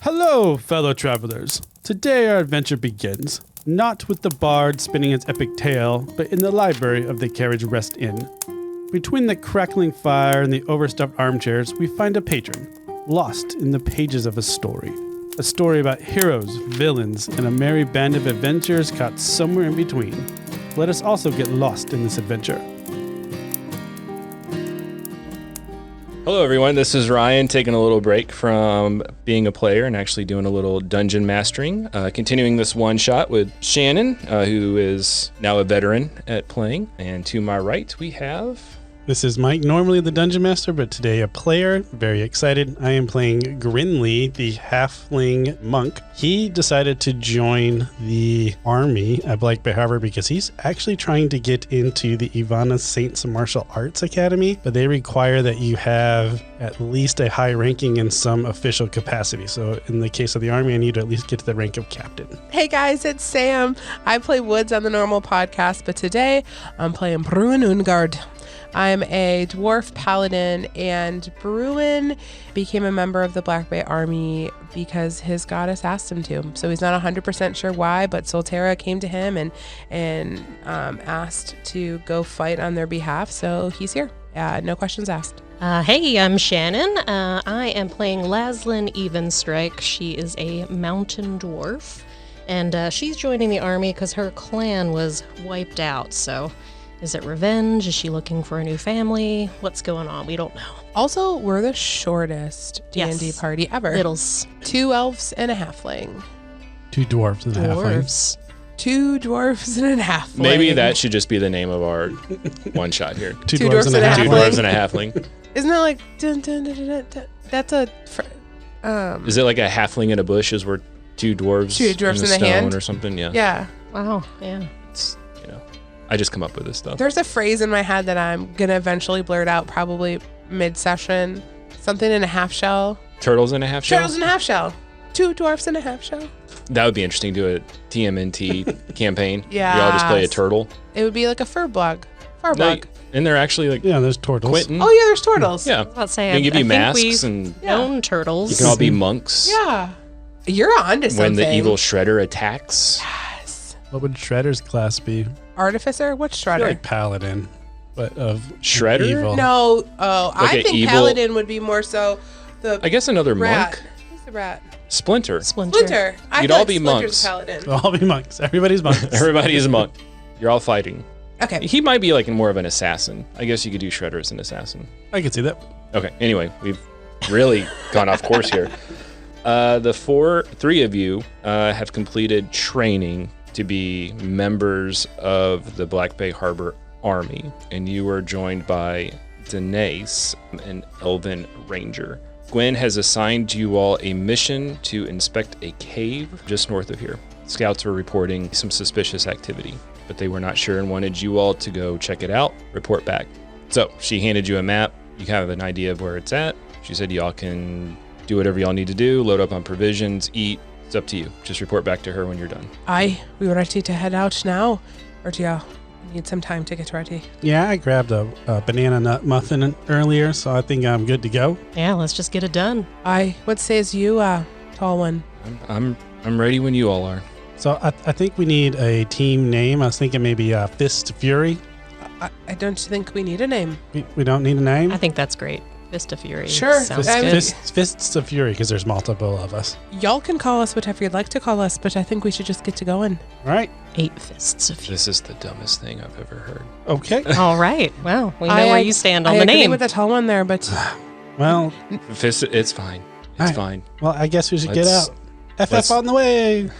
Hello, fellow travelers. Today our adventure begins, not with the bard spinning its epic tale, but in the library of the Carriage Rest Inn. Between the crackling fire and the overstuffed armchairs, we find a patron, lost in the pages of a story. A story about heroes, villains, and a merry band of adventurers caught somewhere in between. Let us also get lost in this adventure. Hello everyone, this is Ryan taking a little break from being a player and actually doing a little dungeon mastering. Continuing this one shot with Shannon, who is now a veteran at playing. And to my right we have... This is Mike, normally the Dungeon Master, but today a player. Very excited. I am playing Grinley, the halfling monk. He decided to join the army at Black Bay Harbor because he's actually trying to get into the Ivana Saints Martial Arts Academy, but they require that you have at least a high ranking in some official capacity. So in the case of the army, I need to at least get to the rank of captain. Hey guys, it's Sam. I play Woods on the normal podcast, but today I'm playing Bruin Ungard. I'm a dwarf paladin, and Bruin became a member of the Black Bay Army because his goddess asked him to. So he's not 100% sure why, but Solterra came to him and asked to go fight on their behalf. So he's here. No questions asked. Hey, I'm Shannon. I am playing Laslin Evenstrike. She is a mountain dwarf, and she's joining the army because her clan was wiped out. So is it revenge? Is she looking for a new family? What's going on? We don't know. Also, we're the shortest D&D party ever. Littles. 2 elves and a halfling. 2 dwarves and a halfling. Dwarves. 2 dwarves and a halfling. Maybe that should just be the name of our one shot here. 2 dwarves and a halfling. 2 dwarves and a halfling. Isn't that like... Dun, dun, dun, dun, dun, that's a... Is it like a halfling in a bush is where 2 dwarves, in a stone hand or something? Yeah. Yeah. Wow, yeah. It's, I just come up with this stuff. There's a phrase in my head that I'm going to eventually blurt out probably mid-session. Something in a half shell. Turtles in a half shell? Turtles in a half shell. 2 dwarfs in a half shell. That would be interesting to do a TMNT campaign. Yeah. We all just play a turtle. It would be like a furblog. Furblog. And they're actually like... Yeah, there's turtles. Quentin. Oh, yeah, there's turtles. Yeah. I was about to say, They give you I masks think and... known turtles. You can all be monks. Yeah. You're on to something. When the evil Shredder attacks. Yes. What would Shredder's class be? Artificer? What's I Shredder? feel like Paladin, but of Shredder? evil. No. Oh, Like I an think evil- Paladin would be more so the I guess another rat. monk. Who's the rat? Splinter. Splinter. I You'd feel all like be Splinter's monks. Paladin. They'll all be monks. Everybody's monks. Everybody is a monk. You're all fighting. Okay. He might be like more of an assassin. I guess you could do Shredder as an assassin. I can see that. Okay. Anyway, we've really gone off course here. The 3 of you have completed training to be members of the Black Bay Harbor Army, and you are joined by Denise, an elven ranger. Gwen has assigned you all a mission to inspect a cave just north of here. Scouts are reporting some suspicious activity, but they were not sure and wanted you all to go check it out, report back. So she handed you a map. You have an idea of where it's at. She said y'all can do whatever y'all need to do, load up on provisions, eat. It's up to you. Just report back to her when you're done. Aye, we ready to head out now? Or do you need some time to get ready? Yeah, I grabbed a banana nut muffin earlier, so I think I'm good to go. Yeah, let's just get it done. Aye, what says you, tall one? I'm ready when you all are. So I think we need a team name. I was thinking maybe Fist Fury. I don't think we need a name. We don't need a name? I think that's great. Fist of Fury. Sure. Sounds good. Fists of Fury, because there's multiple of us. Y'all can call us whatever you'd like to call us, but I think we should just get to going. All right. 8 Fists of Fury. This is the dumbest thing I've ever heard. Okay. All right. Well, we know where you stand on I the agree name. with the tall one there, but Well, It's fine. It's fine. well, I guess we should Let's- get out. FF on the way.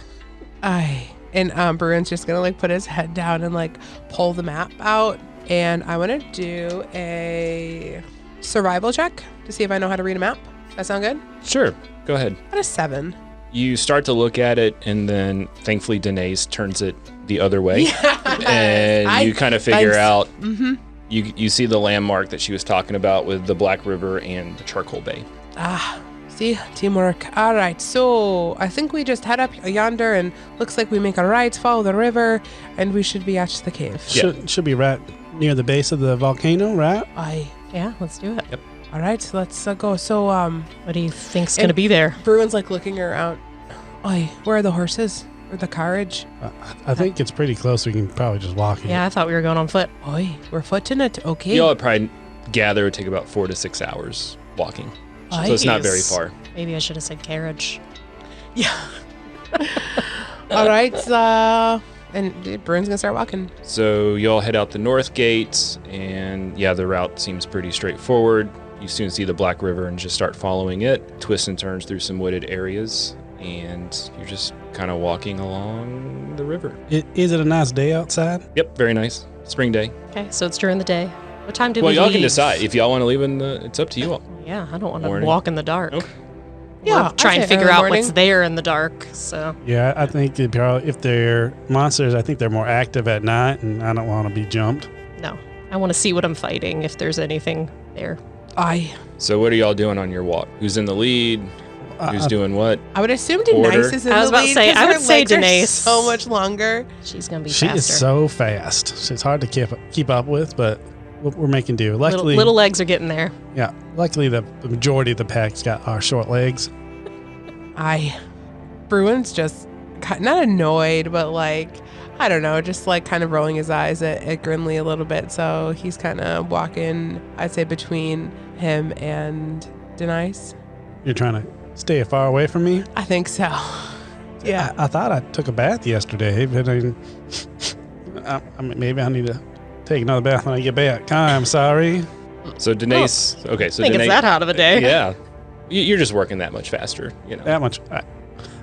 aye. And Bruin's just gonna put his head down and pull the map out, and I want to do a survival check to see if I know how to read a map. Does that sound good? Sure. Go ahead. At a 7. You start to look at it, and then thankfully Denise turns it the other way. And you kind of figure out, you see the landmark that she was talking about with the Black River and the Charcoal Bay. See, teamwork. All right, so I think we just head up yonder, and looks like we make a right, follow the river, and we should be at the cave. Yeah. Should be right near the base of the volcano, right? Aye. Yeah, let's do it. Yep. All right, let's go. So, What do you think's going to be there? Bruin's like looking around. Oi, where are the horses? Or the carriage? I think it's pretty close. We can probably just walk it. Yeah, I thought we were going on foot. Oi, we're footing it. Okay. Y'all would probably gather it would take about 4 to 6 hours walking. So it's not very far. Maybe I should have said carriage. Yeah. All right. And Bruin's gonna start walking. So y'all head out the north gate, and yeah, the route seems pretty straightforward. You soon see the Black River and just start following it. Twists and turns through some wooded areas, and you're just kind of walking along the river. Is it a nice day outside? Yep, very nice. Spring day. Okay, so it's during the day. What time did Well, we y'all leave? can decide. If y'all want to leave it's up to you all. Yeah, I don't want to Morning. walk in the dark. Okay. Yeah, Or try I'd and say figure early out morning. what's there in the dark. So Yeah, I think if they're monsters, I think they're more active at night, and I don't want to be jumped. no, I want to see what I'm fighting. If there's anything there. So what are y'all doing on your walk? Who's in the lead? Who's doing what? I would assume Order. Denise is in I was the about to lead say, 'cause I would her say legs are Denise. so much longer. She's gonna be She faster. is so fast. It's hard to keep up with, but we're making do. Luckily, little legs are getting there. yeah. Luckily, the majority of the pack's got our short legs. Bruin's just not annoyed, but like, I don't know, just like kind of rolling his eyes at Grinley a little bit. So he's kind of walking, I'd say, between him and Denise. You're trying to stay far away from me. I think so. Yeah. I thought I took a bath yesterday, but I mean, maybe I need to take another bath when I get back. I'm sorry. So Denise. Okay, so I think Denise. it's that hot of a day. Yeah. You're just working that much faster, you know. That much.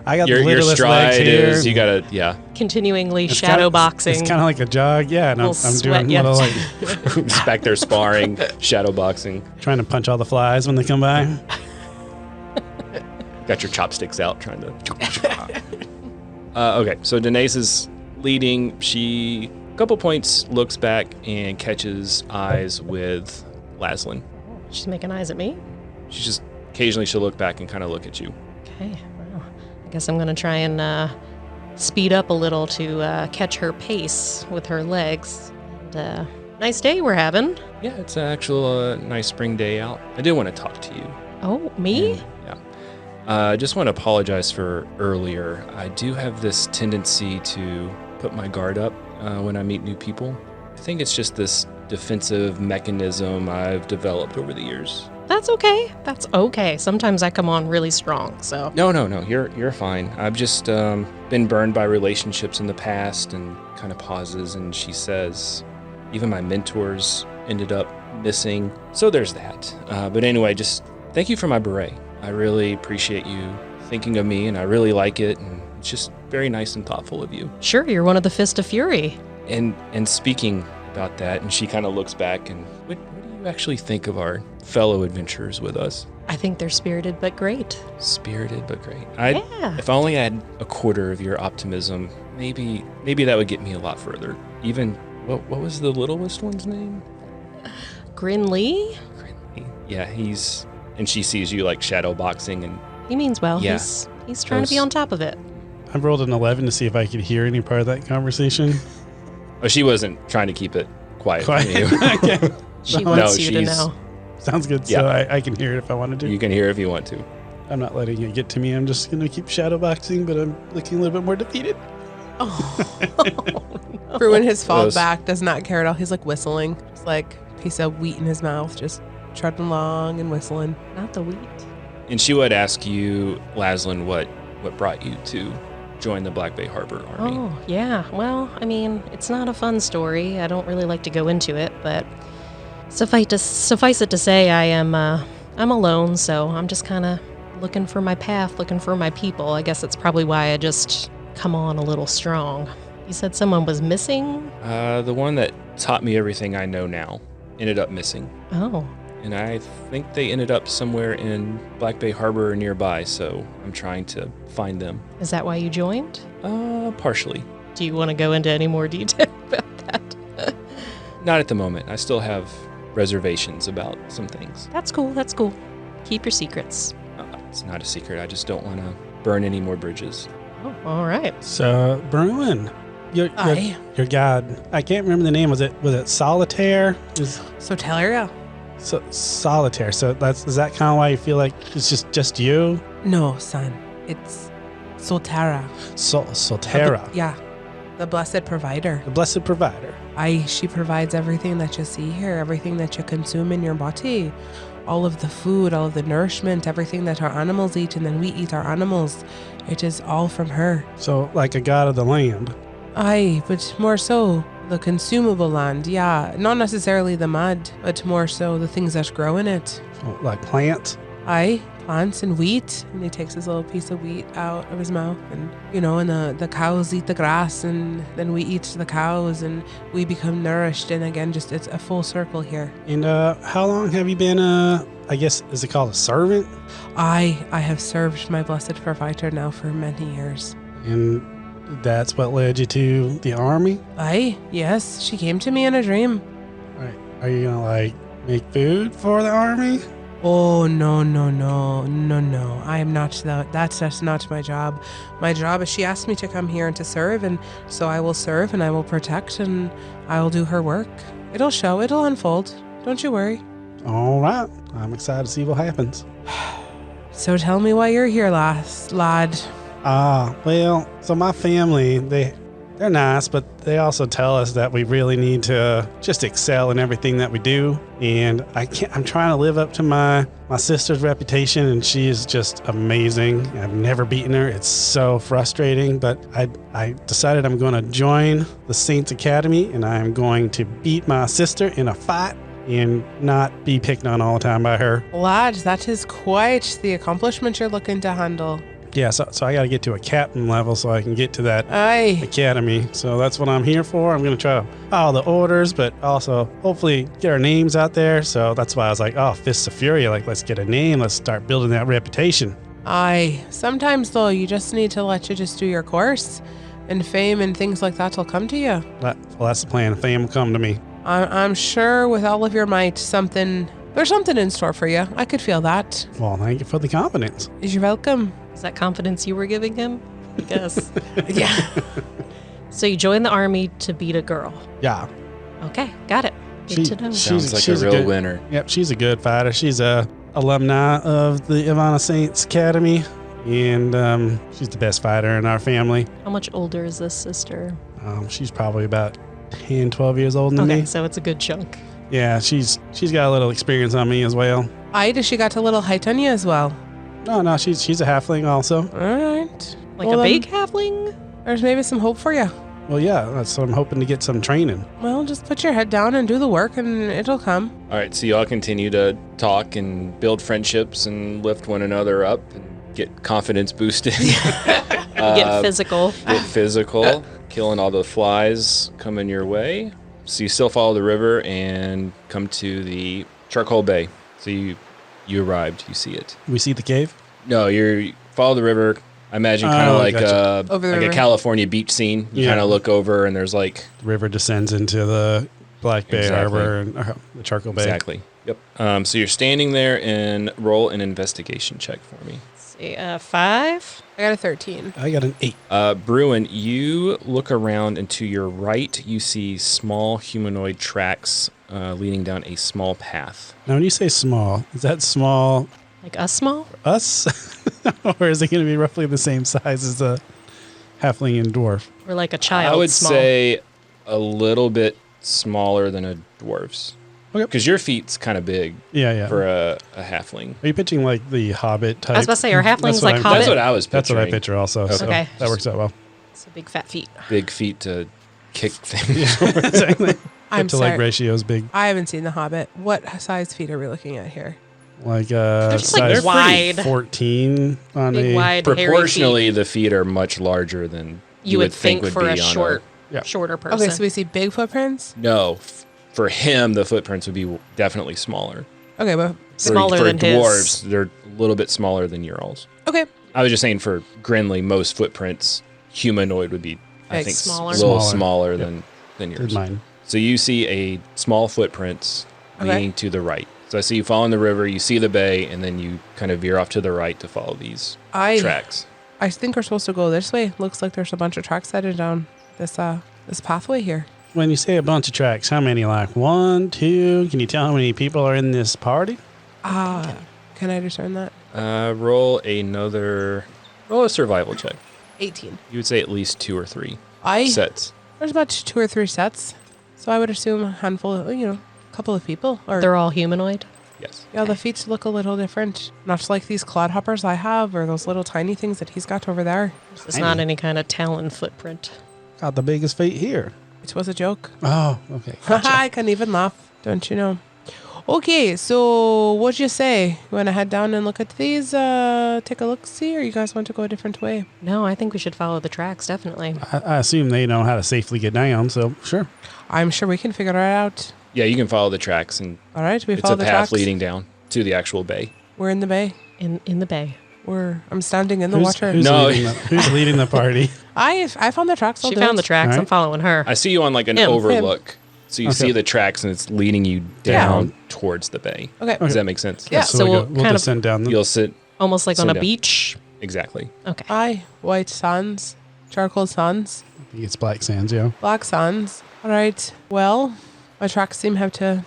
I got the Your littlest legs stride here. is, you gotta, yeah. Continuingly It's shadow kinda- boxing. It's kind of like a jog. Yeah, and I'm Little sweat, doing yeah. little like Just back there sparring, shadow boxing. trying to punch all the flies when they come by. Got your chopsticks out trying to. Okay, so Denise is leading. She, a couple points, looks back and catches eyes with Laslin. She's making eyes at me. She's just, occasionally she'll look back and kind of look at you. Okay, well, I guess I'm gonna try and speed up a little to catch her pace with her legs. And, nice day we're having. Yeah, it's an actual nice spring day out. I did want to talk to you. Oh, me? Yeah. I just want to apologize for earlier. I do have this tendency to put my guard up when I meet new people. I think it's just this defensive mechanism I've developed over the years. That's okay. That's okay. Sometimes I come on really strong, so. No, you're fine. I've just been burned by relationships in the past, and kind of pauses, and she says, even my mentors ended up missing. So there's that. But anyway, just thank you for my beret. I really appreciate you thinking of me, and I really like it, and it's just very nice and thoughtful of you. Sure, you're one of the Fist of Fury. And speaking about that, and she kind of looks back, and what do you actually think of our fellow adventurers with us? I think they're spirited but great. Spirited but great. Yeah. If I only had a quarter of your optimism, maybe that would get me a lot further. Even what was the littlest one's name? Grinley? Yeah, and she sees you like shadow boxing, and He means well. Yeah. He's trying to be on top of it. I rolled an 11 to see if I could hear any part of that conversation. she wasn't trying to keep it quiet. Quiet. From you. Okay. She No, wants you to she's- know. Sounds good. Yeah. So I can hear it if I wanted to. You can hear if you want to. I'm not letting it get to me. I'm just going to keep shadowboxing, but I'm looking a little bit more defeated. Bruin has fallen Those- back, does not care at all. He's like whistling. It's like a piece of wheat in his mouth, just trudging along and whistling. Not the wheat. And she would ask you, Laslin, what brought you to join the Black Bay Harbor Army? Oh, yeah. Well, I mean, it's not a fun story. I don't really like to go into it, but suffice it to say, I'm alone, so I'm just kind of looking for my path, looking for my people. I guess that's probably why I just come on a little strong. You said someone was missing? The one that taught me everything I know now ended up missing. Oh, And I think they ended up somewhere in Black Bay Harbor or nearby, so I'm trying to find them. is that why you joined? Partially. Do you want to go into any more detail about that? Not at the moment. I still have reservations about some things. That's cool. That's cool. Keep your secrets. It's not a secret. I just don't want to burn any more bridges. Oh, all right. So, Bruin, your Aye. god, I can't remember the name. Was it Solitaire? So Talia, solitaire. So is that kind of why you feel like it's just you? No, son. It's Soltera. Soltera. Yeah. The blessed provider. The blessed provider. She provides everything that you see here, everything that you consume in your body. All of the food, all of the nourishment, everything that our animals eat, and then we eat our animals. It is all from her. So like a god of the land. Aye, but more so the consumable land, yeah. Not necessarily the mud, but more so the things that grow in it. So, like plants. Aye, plants and wheat. And he takes his little piece of wheat out of his mouth. And, and the cows eat the grass, and then we eat the cows, and we become nourished. And again, just it's a full circle here. And how long have you been, I guess, is it called a servant? I have served my blessed provider now for many years. And that's what led you to the army? Aye, yes, she came to me in a dream. Right. Are you going to, like, make food for the army? Oh, no. I am not that. That's just not my job. My job is she asked me to come here and to serve, and so I will serve and I will protect and I will do her work. It'll show, it'll unfold. Don't you worry. All right. I'm excited to see what happens. So tell me why you're here, lad. Well, so my family, they're nice, but they also tell us that we really need to just excel in everything that we do. And I'm trying to live up to my sister's reputation, and she is just amazing. I've never beaten her. It's so frustrating, but I decided I'm going to join the Saints Academy, and I'm going to beat my sister in a fight and not be picked on all the time by her. Lad, that is quite the accomplishment you're looking to handle. Yeah, so I got to get to a captain level so I can get to that Aye. academy. So that's what I'm here for. I'm going to try to follow the orders, but also hopefully get our names out there. So that's why I was like, Fists of Fury, like, let's get a name. Let's start building that reputation. Aye. Sometimes, though, you just need to let you just do your course, and fame and things like that will come to you. Well, that's the plan. Fame will come to me. I'm sure with all of your might, there's something in store for you. I could feel that. Well, thank you for the confidence. You're welcome. Is that confidence you were giving him? I guess. Yeah. So you joined the army to beat a girl. Yeah. Okay, got it. Good to know. Sounds like she's a real good winner. Yep, she's a good fighter. She's a alumni of the Ivana Saints Academy, and she's the best fighter in our family. How much older is this sister? She's probably about 10, 12 years older than Okay, me. so it's a good chunk. Yeah, she's got a little experience on me as well. Aye, does she got a little height on you as well? No, she's a halfling also. All right. Like Well, a then, big halfling? There's maybe some hope for you. Well, yeah, that's what I'm hoping to get some training. Well, just put your head down and do the work, and it'll come. All right, so y'all continue to talk and build friendships and lift one another up and get confidence boosted. Get physical. Get physical, killing all the flies coming your way. So you still follow the river and come to the charcoal bay. So you arrived, you see it. We see the cave? No, you follow the river. I imagine kind of like gotcha. Over the like a river. California beach scene. You Yeah. kind of look over and there's like The river descends into the Black Bay Exactly. Harbor and the Charcoal Bay. exactly. Yep. So you're standing there and roll an investigation check for me. Let's see, 5. I got a 13. I got an 8. Bruin, you look around and to your right, you see small humanoid tracks leading down a small path. Now, when you say small, is that small Like us small? us? Or is it going to be roughly the same size as a halfling and dwarf? Or like a child I would small? say a little bit smaller than a dwarf's. Okay. Because your feet's kind of big Yeah. for a halfling. Are you pitching like the Hobbit type? I was about to say, are halflings That's what like I'm- Hobbit? That's what I was picturing. That's what I picture also. So Okay. that works out well. It's a big fat feet. Big feet to kick things. Exactly. I'm to like sorry. ratios big. I haven't seen The Hobbit. What size feet are we looking at here? Like just, like, size wide. 14 on Big, a wide, hairy Proportionally, feet. the feet are much larger than You would think would for be a on Yeah. shorter person. Okay, so we see big footprints. No, for him, the footprints would be definitely smaller. Okay, but Smaller for than his. dwarves, they're a little bit smaller than your all's. okay. I was just saying for Grinley, most footprints, humanoid would be, I Big. think, Smaller. a little Smaller. smaller Yep. than Did yours. mine. So you see a small footprints Okay. leading to the right. So I see you following the river, you see the bay, and then you kind of veer off to the right to follow these tracks. I think we're supposed to go this way. Looks like there's a bunch of tracks headed down this pathway here. when you say a bunch of tracks, how many? Like 1, 2? Can you tell how many people are in this party? Can I discern that? Roll a survival check. 18. You would say at least 2 or 3 I sets. There's about 2 or 3 sets. So I would assume a handful of, a couple of people. Or They're all humanoid. Yes. yeah, the feet look a little different. Not like these clodhoppers I have or those little tiny things that he's got over there. It's not any kind of talon footprint. Got the biggest feet here. It was a joke. Oh, okay. I can even laugh, don't you know? Okay, so what'd you say? You want to head down and look at these, take a look-see, or you guys want to go a different way? No, I think we should follow the tracks, definitely. I assume they know how to safely get down, so sure. I'm sure we can figure it out. Yeah, you can follow the tracks, and All right, we it's follow a the path tracks. leading down to the actual bay. We're in the bay. In the bay. I'm standing in the water. Who's leading the party? I found the tracks. She found the tracks. All right. I'm following her. I see you on like an Him. overlook. So you Okay. see the tracks, and it's leading you down towards the bay. Okay. Does that make sense? Yeah. So we'll we'll kind of descend down. You'll sit almost like on Sit a down. beach. exactly. Okay. Aye, white sands, charcoal sands, It's black sands, yeah. black sands. All right. Well, my tracks seem to have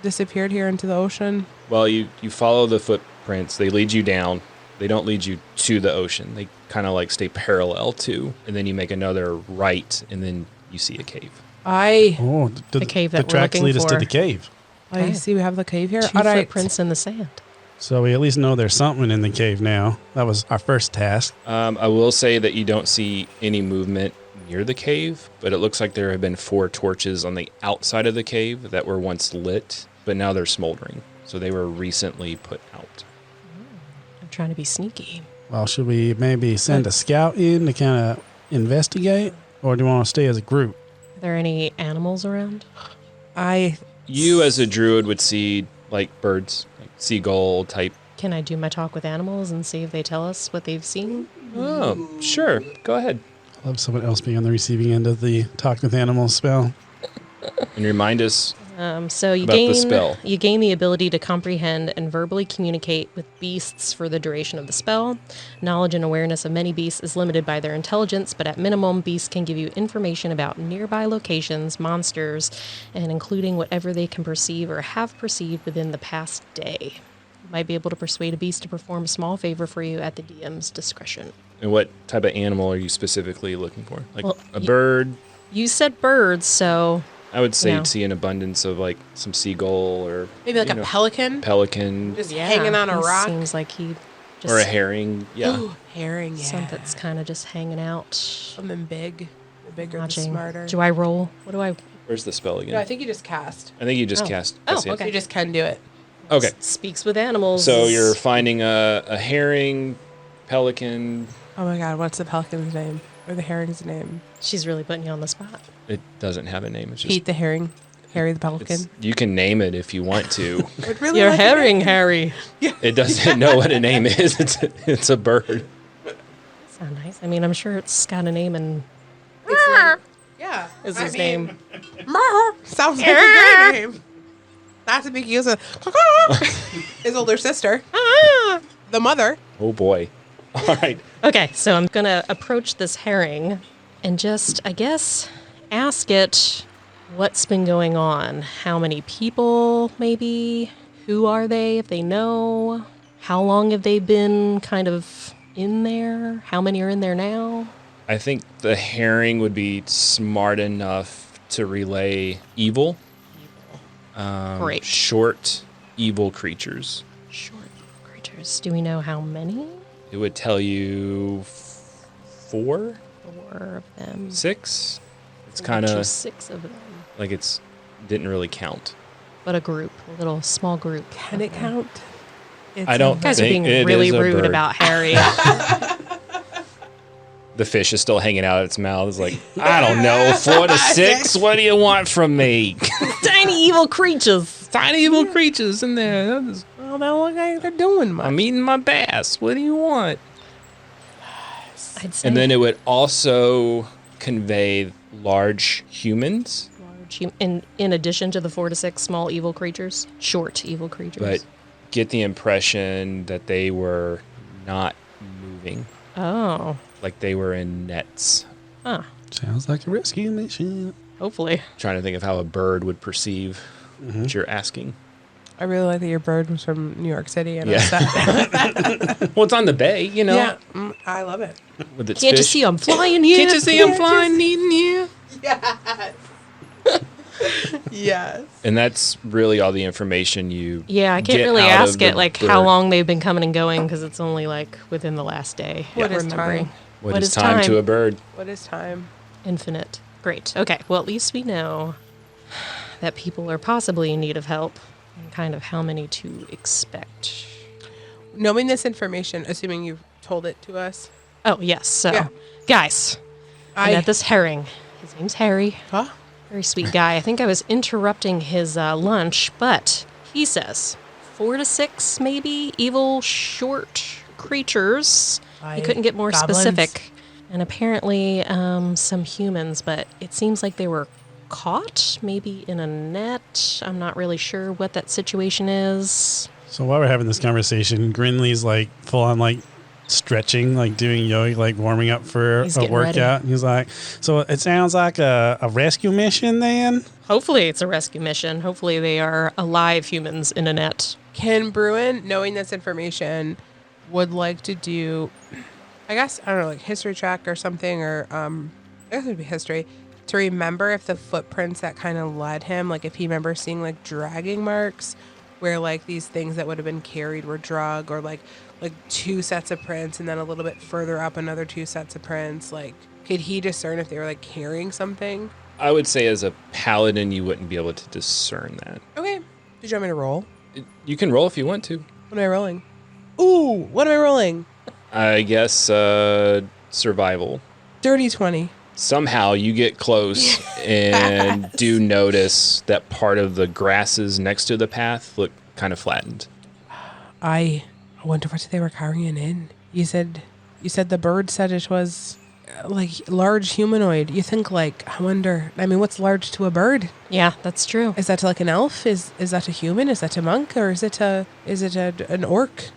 disappeared here into the ocean. Well, you follow the footprints. They lead you down. They don't lead you to the ocean. They kind of like stay parallel to, and then you make another right, and then you see a cave. Aye. Oh, The cave the that we're tracks looking lead us to for. the cave. I Okay. see we have the cave here. 2 All right. footprints in the sand. So we at least know there's something in the cave now. That was our first task. I will say that you don't see any movement near the cave, but it looks like there have been 4 torches on the outside of the cave that were once lit, but now they're smoldering. So they were recently put out. I'm trying to be sneaky. Well, should we maybe send a scout in to kind of investigate? Or do you want to stay as a group? Are there any animals around? You, as a druid, would see like birds, like seagull type. Can I do my talk with animals and see if they tell us what they've seen? Oh, sure. Go ahead. I'll have someone else be on the receiving end of the talk with animals spell. And remind us. So you About the gain spell. you gain the ability to comprehend and verbally communicate with beasts for the duration of the spell. Knowledge and awareness of many beasts is limited by their intelligence, but at minimum, beasts can give you information about nearby locations, monsters, and including whatever they can perceive or have perceived within the past day. You might be able to persuade a beast to perform a small favor for you at the DM's discretion. And what type of animal are you specifically looking for? Like Well, a bird? You said birds, so I would say No. you'd see an abundance of like some seagull or Maybe like you a know, pelican pelican just hanging on a he rock. Seems like he just or a herring. Yeah. Ooh, herring, yeah. something that's kind of just hanging out, Something big. The bigger, the watching. smarter. Do I roll? What do I? Where's the spell again? No, I think you just cast. I think you just Oh. cast. Oh, That's it. okay. You just can do it. Okay. Speaks with animals. So you're finding a herring, pelican. Oh my god, what's the pelican's name? Or the herring's name? She's really putting you on the spot. It doesn't have a name. It's just Pete the herring. Harry the pelican. you can name it if you want to. Would really You're like a herring, name. Harry. It doesn't know what a name is. It's a bird. Sound nice. I mean, I'm sure it's got a name and Yeah. is I his mean, name. Sounds like a great name. Not to make use of his older sister. The mother. Oh boy. All right. Okay, so I'm gonna approach this herring and just, I guess, ask it what's been going on. How many people, maybe? Who are they, if they know? How long have they been kind of in there? How many are in there now? I think the herring would be smart enough to relay evil. Great. Short, evil creatures. Short creatures. Do we know how many? It would tell you 4, 4 of them. 6. It's We'll kind choose of 6 of them. like it's didn't really count. But a group, a little small group. Can it count? It's I don't You guys are think being it really is a rude bird. about Harry. The fish is still hanging out its mouth. It's like, I don't know, 4 to 6. What do you want from me? Tiny evil creatures. Tiny evil creatures in there. Well, they look like they're doing much. I'm eating my bass. What do you want? I'd say And then it would also convey large humans, large, in addition to the 4 to 6 small evil creatures, short evil creatures. but get the impression that they were not moving, Oh, like they were in nets. huh. Sounds like a rescue mission. Hopefully. Trying to think of how a bird would perceive what you're asking. I really like that your bird was from New York City. And Yeah. Well, it's on the bay, you know. Yeah, I love it. With its Can't you fish. see I'm flying here? Can't you see I'm flying, needing you? Yes. Yes. And that's really all the information you. Yeah, I can't get really out of ask the it like bird. how long they've been coming and going because it's only like within the last day. What is remembering. time? What is time to a bird? What is time? Infinite. Great. Okay. Well, at least we know that people are possibly in need of help and kind of how many to expect. Knowing this information, assuming you've told it to us. Oh, yes. So, Yeah. guys, I met this herring. His name's Harry. Huh? Very sweet guy. I think I was interrupting his lunch, but he says 4 to 6 maybe evil short creatures. He couldn't get more Goblins. specific. And apparently some humans, but it seems like they were caught maybe in a net. I'm not really sure what that situation is. So while we're having this conversation, Grinley's like full on like stretching, like doing yoga, like warming up for He's a getting workout. ready. He's like, so it sounds like a rescue mission then? Hopefully it's a rescue mission. Hopefully they are alive humans in a net. Can Bruin, knowing this information, would like to do, I guess, I don't know, like history check or something, or I guess it would be history, to remember if the footprints that kind of led him, like if he remembers seeing like dragging marks where like these things that would have been carried were drug, or like 2 sets of prints and then a little bit further up another 2 sets of prints. Like, could he discern if they were like carrying something? I would say as a paladin, you wouldn't be able to discern that. Okay. Did you want me to roll? You can roll if you want to. What am I rolling? Ooh, what am I rolling? I guess survival. Dirty 20. Somehow you get close and do notice that part of the grasses next to the path look kind of flattened. I wonder what they were carrying in. You said the bird said it was like large humanoid. You think like, I wonder, I mean, what's large to a bird? Yeah, that's true. Is that like an elf? Is that a human? Is that a monk? Or is it an orc?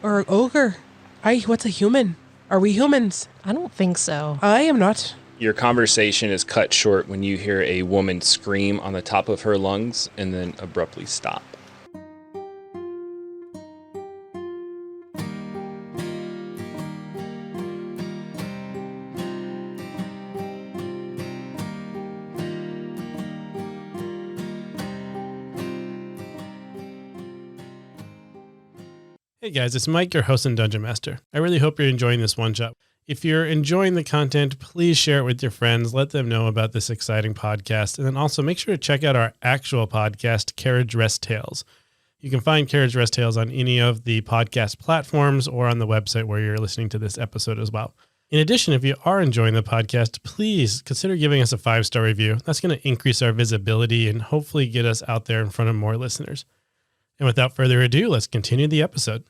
Or an ogre? What's a human? Are we humans? I don't think so. I am not. Your conversation is cut short when you hear a woman scream on the top of her lungs and then abruptly stop. Hey guys, it's Mike, your host and Dungeon Master. I really hope you're enjoying this one shot. If you're enjoying the content, please share it with your friends. Let them know about this exciting podcast. And then also make sure to check out our actual podcast, Carriage Rest Tales. You can find Carriage Rest Tales on any of the podcast platforms or on the website where you're listening to this episode as well. In addition, if you are enjoying the podcast, please consider giving us a 5-star review. That's going to increase our visibility and hopefully get us out there in front of more listeners. And without further ado, let's continue the episode.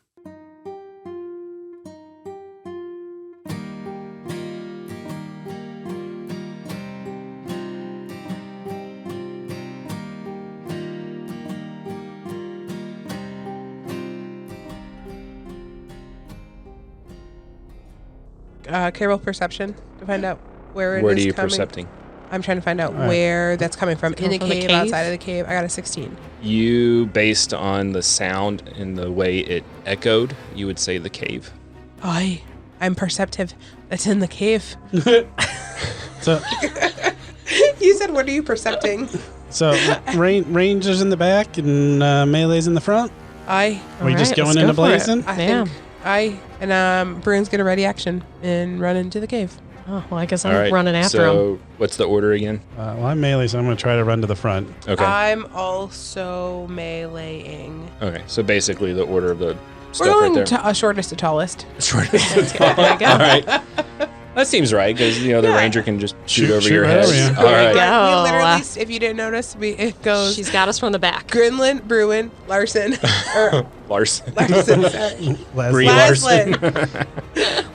Can I roll perception to find out where it is Where are you coming? percepting? I'm trying to find out right. where that's coming from. In a from the cave, cave? outside of the cave. I got a 16. You, based on the sound and the way it echoed, you would say the cave. I'm perceptive. That's in the cave. So, You said, what are you percepting? Rangers in the back and melee's in the front. Are Are we just going into blazing? I Yeah. think and Bruin's gonna ready action and run into the cave. Oh, well, I guess All I'm right. running after so him. what's the order again? Well, I'm melee, so I'm going to try to run to the front. Okay. I'm also meleeing. Okay. So basically the order of the We're stuff right going there. to shortest to tallest. Shortest of all. There you go. All right. That seems right because the Yeah. ranger can just shoot over Shoot your right head. over you. All right. you go. We Oh, literally, if you didn't notice, it goes She's got us from the back. Grinlin, Bruin, Larson, or Larson. Larson, sorry. Brie Larson.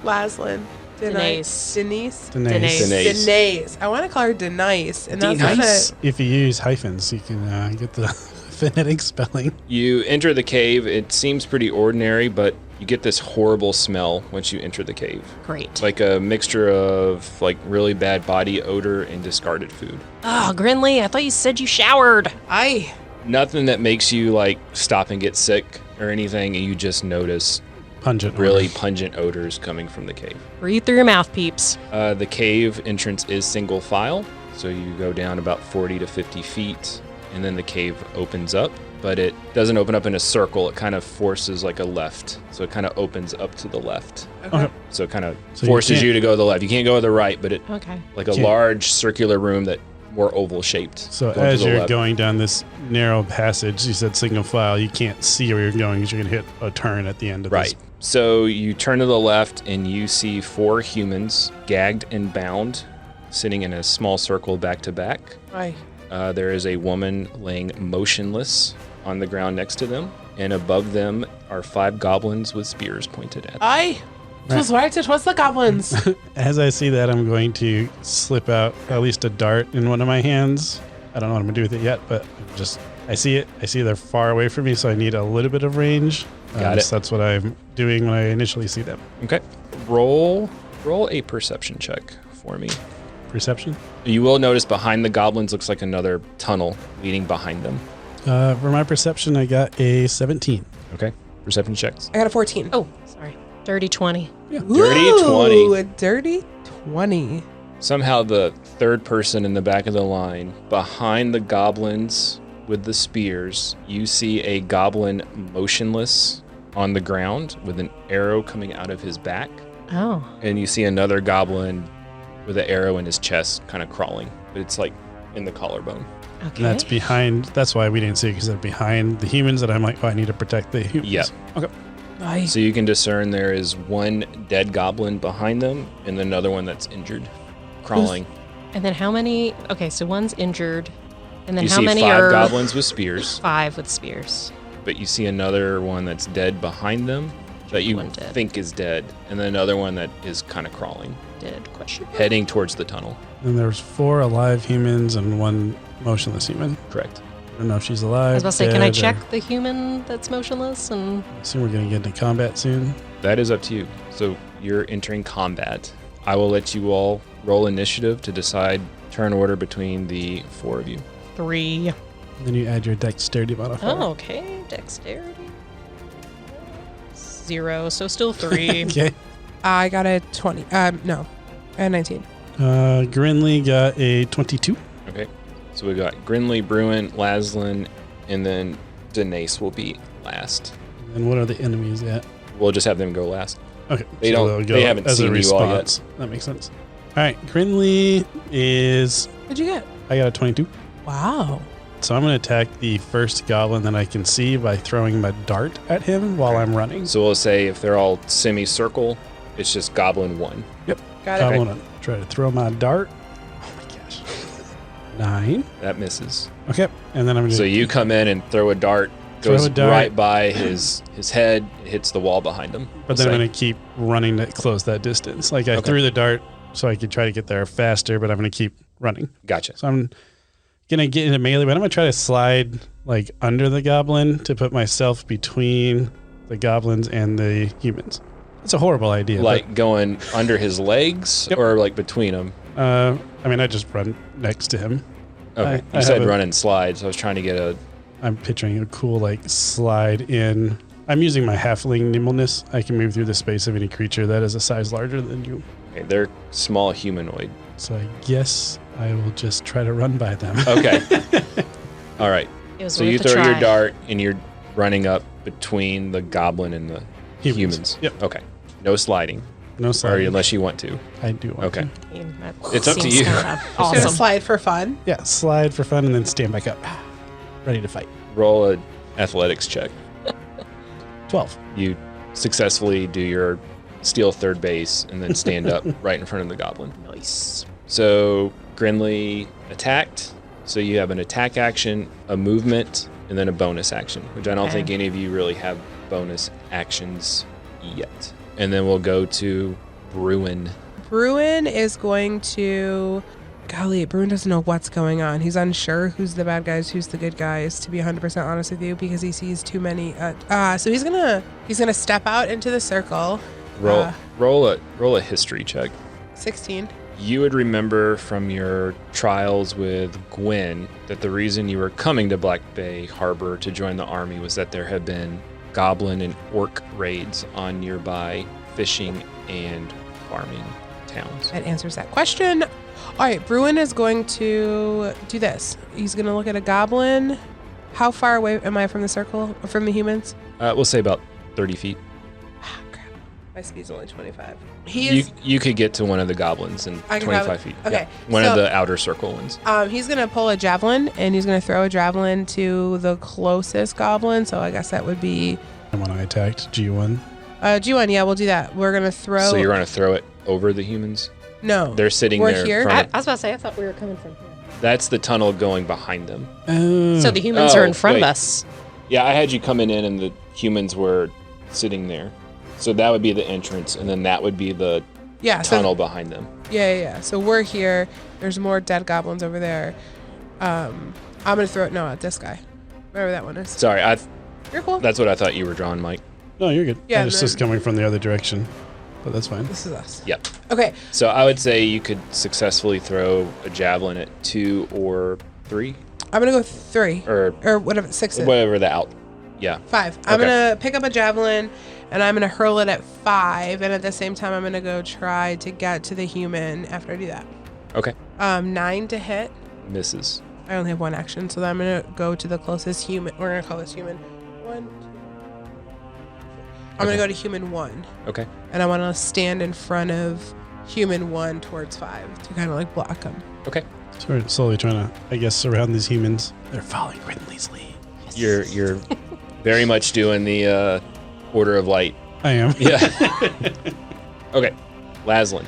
Laslin. Denise. Denise. Denise. Denise. I want to call her Denise. And that's Denise. If you use hyphens, you can get the phonetic spelling. You enter the cave. It seems pretty ordinary, but You get this horrible smell once you enter the cave. Great. It's like a mixture of like really bad body odor and discarded food. Oh, Grinley, I thought you said you showered. Aye. Nothing that makes you like stop and get sick or anything. You just notice Pungent. really odor. pungent odors coming from the cave. Breathe through your mouth, peeps. The cave entrance is single file, so you go down about 40 to 50 feet, and then the cave opens up, but it doesn't open up in a circle. It kind of forces like a left, so it kind of opens up to the left. Okay. So it kind of So you forces can't- you to go to the left. You can't go to the right, but it Okay. like a Can't- large circular room that more oval shaped. So going to as the you're left. going down this narrow passage, you said single file, you can't see where you're going because you're going to hit a turn at the end of Right. this. So you turn to the left and you see 4 humans gagged and bound, sitting in a small circle back to back. Aye. There is a woman laying motionless on the ground next to them, and above them are 5 goblins with spears pointed at them. Aye. It was right. It was the goblins. As I see that, I'm going to slip out at least a dart in one of my hands. I don't know what I'm going to do with it yet, but I see it. I see they're far away from me, so I need a little bit of range. Got it. So that's what I'm doing when I initially see them. Okay. Roll a perception check for me. Perception. You will notice behind the goblins looks like another tunnel leading behind them. For my perception, I got a 17. Okay. Perception checks. I got a 14. Oh, sorry. Dirty 20. Dirty Ooh, 20. A dirty 20. Somehow the third person in the back of the line, behind the goblins with the spears, you see a goblin motionless on the ground with an arrow coming out of his back. Oh. And you see another goblin with an arrow in his chest kind of crawling. But it's like in the collarbone. Okay. And that's behind. That's why we didn't see it, because they're behind the humans. And I'm like, oh, I need to protect the humans. Yeah. Okay. Aye. So you can discern there is one dead goblin behind them and another one that's injured, crawling. And then how many? Okay, so one's injured. And then You how see many 5 are goblins with spears, 5 with spears? but you see another one that's dead behind them that you One dead. think is dead, and then another one that is kind of crawling, Did question. heading towards the tunnel. And there's 4 alive humans and 1 motionless human. Correct. I don't know if she's alive. I was about to say, can I dead, or- check the human that's motionless? And I assume we're going to get into combat soon. That is up to you. So you're entering combat. I will let you all roll initiative to decide turn order between the 4 of you. 3. And then you add your dexterity modifier. Oh, okay. Dexterity. 0, so still 3. Okay. I got a 20. No. I had 19. Grinley got a 22. Okay. So we got Grinley, Bruin, Laslin, and then Denace will be last. And what are the enemies at? We'll just have them go last. Okay. They so don't- they'll go they haven't as a seen you all yet. response. That makes sense. All right. Grinley is. What'd you get? I got a 22. Wow. So I'm going to attack the first goblin that I can see by throwing my dart at him while I'm running. So we'll say if they're all semicircle, it's just Goblin 1. Got I it. want to try to throw my dart. Oh my gosh. 9. That misses. Okay. And then I'm going to. So you come in and throw a dart, Throw goes a dart. right by his head, hits the wall behind him. But then I'm going to keep running to close that distance. Like I Okay. threw the dart so I could try to get there faster, but I'm going to keep running. Gotcha. So I'm going to get into melee, but I'm going to try to slide like under the goblin to put myself between the goblins and the humans. It's a horrible idea. Like going under his legs Yep. or like between them? I mean, I just run next to him. Okay. I You said have a- run and slide, so I was trying to get a... I'm picturing a cool like slide in. I'm using my halfling nimbleness. I can move through the space of any creature that is a size larger than you. Okay, they're small humanoid. So I guess I will just try to run by them. Okay. All right. It was So worth you a throw your try. dart and you're running up between the goblin and the humans. Yep. Okay. No sliding. No Or slide. unless you want to. I do want Okay. to. I mean, that It's up to seems you. kinda Gonna Awesome. slide for fun. Yeah, slide for fun and then stand back up. Ready to fight. Roll a athletics check. 12. You successfully do your steal third base and then stand up right in front of the goblin. Nice. So Grinley attacked. So you have an attack action, a movement, and then a bonus action, which I don't Okay. think any of you really have bonus actions yet. And then we'll go to Bruin. Bruin is going to Golly, Brewed doesn't know what's going on. He's unsure who's the bad guys, who's the good guys, to be 100% honest with you, because he sees too many. So he's gonna step out into the circle. Roll a history check. 16. You would remember from your trials with Gwen that the reason you were coming to Black Bay Harbor to join the army was that there had been goblin and orc raids on nearby fishing and farming towns. That answers that question. All right, Brewed is going to do this. He's going to look at a goblin. How far away am I from the circle, or from the humans? We'll say about 30 feet. Ah, crap. My speed's only 25. You could get to one of the goblins in I can 25 feet. Okay. Yeah. One of the outer circle ones. He's going to pull a javelin, and he's going to throw a javelin to the closest goblin. So I guess that would be... The one I attacked, G1. G1, yeah, we'll do that. We're going to throw... So you're going to throw it over the humans? No. They're sitting We're there. here? I was about to say, I thought we were coming from here. That's the tunnel going behind them. So the humans are in front wait. of us. Yeah, I had you coming in and the humans were sitting there. So that would be the entrance, and then that would be the tunnel behind them. Yeah. So we're here. There's more dead goblins over there. I'm going to throw it at this guy. Wherever that one is. Sorry, You're cool. that's what I thought you were drawing, Mike. No, you're good. Yeah, I was just coming from the other direction, but that's fine. This is us. Yep. Okay. So I would say you could successfully throw a javelin at 2 or 3. I'm going to go 3. Or whatever, 6 is. Whatever the out. Yeah. 5. I'm Okay. going to pick up a javelin, and I'm going to hurl it at 5. And at the same time, I'm going to go try to get to the human after I do that. Okay. 9 to hit. Misses. I only have 1 action, so then I'm going to go to the closest human. We're going to call this human 1, 2, 3. I'm going to go to human 1. Okay. And I want to stand in front of human 1 towards 5 to kind of like block them. Okay. So we're slowly trying to, I guess, surround these humans. They're following Grinley's lead. You're very much doing the Order of Light. I am. Yeah. Okay. Laslin.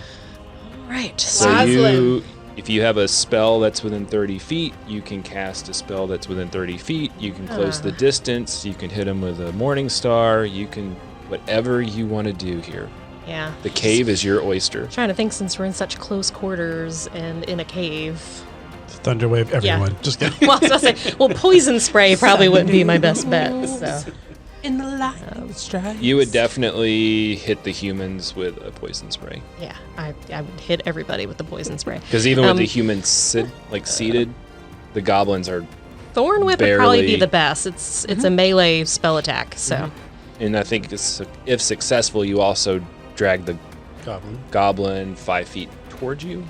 Right. So Laslin. if you have a spell that's within 30 feet, you can cast a spell that's within 30 feet. You can close the distance. You can hit them with a Morning Star. You can, whatever you want to do here. Yeah. The cave is your oyster. Trying to think, since we're in such close quarters and in a cave. Thunderwave, everyone. Just kidding. Well, I was about to say, poison spray probably wouldn't be my best bet. So. In the lightning strikes. You would definitely hit the humans with a poison spray. Yeah, I would hit everybody with the poison spray. Because even with the humans seated, the goblins are. Thorn Whip would probably be the best. It's a melee spell attack, so. And I think if successful, you also drag the goblin 5 feet towards you.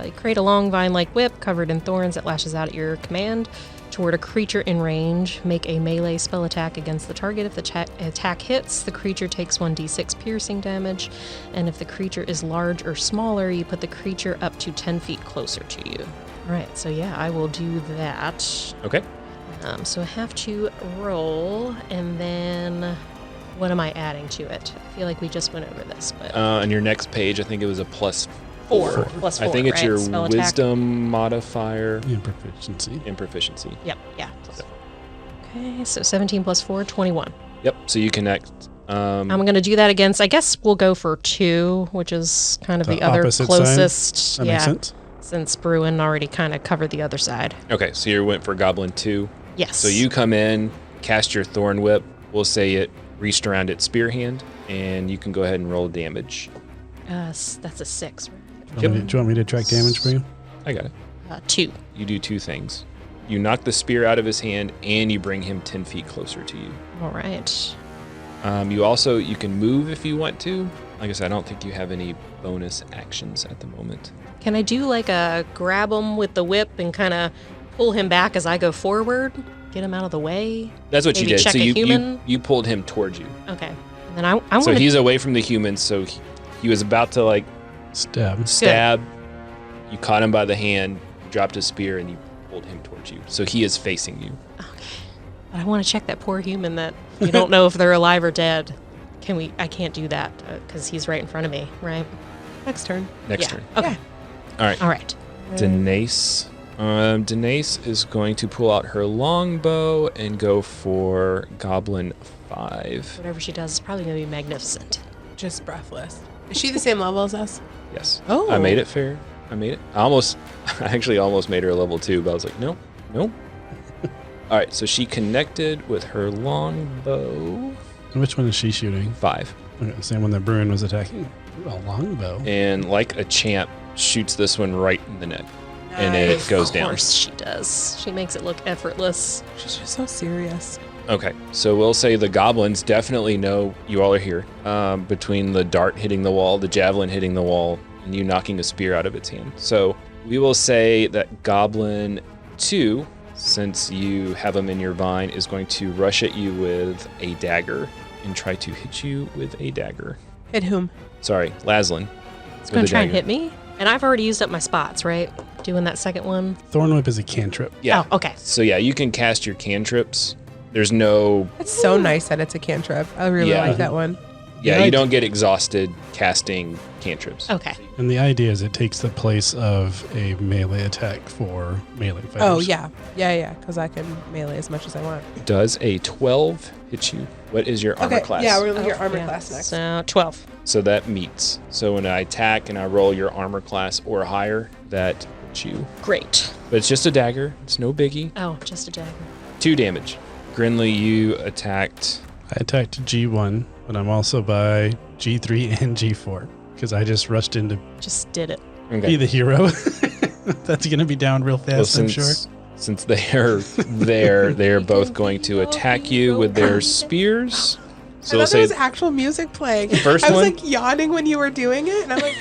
You create a long vine-like whip covered in thorns that lashes out at your command toward a creature in range. Make a melee spell attack against the target. If the attack hits, the creature takes 1d6 piercing damage. And if the creature is large or smaller, you put the creature up to 10 feet closer to you. All right, so yeah, I will do that. Okay. So I have to roll, and then what am I adding to it? I feel like we just went over this. But On your next page, I think it was a +4. Plus 4, I think it's right? your Spell attack. wisdom modifier And proficiency. and proficiency. Yep, yeah. Okay, so 17 plus 4, 21. Yep. So you connect. I'm going to do that against, I guess we'll go for 2, which is kind of the other opposite closest. Side? That makes sense. Since Brewed already kind of covered the other side. Okay, so you went for Goblin 2. Yes. So you come in, cast your Thorn Whip. We'll say it reached around its spear hand, and you can go ahead and roll damage. That's a 6, right? Do you want me to track damage for you? I got it. 2. You do 2 things. You knock the spear out of his hand, and you bring him 10 feet closer to you. All right. You can move if you want to. Like I said, I don't think you have any bonus actions at the moment. Can I do like a grab him with the whip and kind of pull him back as I go forward? Get him out of the way? That's what Maybe you did. check So a you human? you pulled him towards you. Okay. And then I So he's away from the humans. So he was about to like Stab. You caught him by the hand, dropped his spear, and you pulled him towards you. So he is facing you. Okay. But I want to check that poor human that you don't know if they're alive or dead. I can't do that because he's right in front of me, right? Next turn. Next Yeah. turn. Okay. All All right. Danace. Danace is going to pull out her longbow and go for Goblin 5. Whatever she does is probably going to be magnificent. Just breathless. Is she the same level as us? Yes. Oh. I made it fair. I made it. I actually almost made her a level 2, but I was like, no. All right, so she connected with her longbow. Which one is she shooting? 5. Okay, the same one that Bruin was attacking. Ooh, a longbow. And like a champ, shoots this one right in the neck. And it goes Of down. course she does. She makes it look effortless. She's just so serious. Okay, so we'll say the goblins definitely know you all are here. Between the dart hitting the wall, the javelin hitting the wall, and you knocking a spear out of its hand. So we will say that Goblin 2, since you have him in your vine, is going to rush at you with a dagger and try to hit you with a dagger. Hit whom? Sorry, Laslin. It's going to try and hit me. And I've already used up my spots, right? Doing that second one. Thorn Whip is a cantrip. Yeah. Oh, okay. So yeah, you can cast your cantrips. There's no... It's so nice that it's a cantrip. I really Yeah. like that one. Yeah, Yeah, you don't get exhausted casting cantrips. Okay. And the idea is it takes the place of a melee attack for melee fighters. Oh, yeah. Yeah, because I can melee as much as I want. Does a 12 hit you? What is your armor class? Yeah, we're going to look at your Oh, armor yeah. class next. So 12. So that meets. So when I attack and I roll your armor class or higher, that hits you. Great. But it's just a dagger. It's no biggie. Oh, just a dagger. 2 damage. Grinley, you attacked. I attacked G1, but I'm also by G3 and G4 because I just rushed in to Just did it. be Okay. the hero. That's going to be down real fast, Well, I'm sure. Since they are there, they are both going to attack you with their spears. So I we'll thought there say was actual music playing. First I was one? like yawning when you were doing it, and I'm like,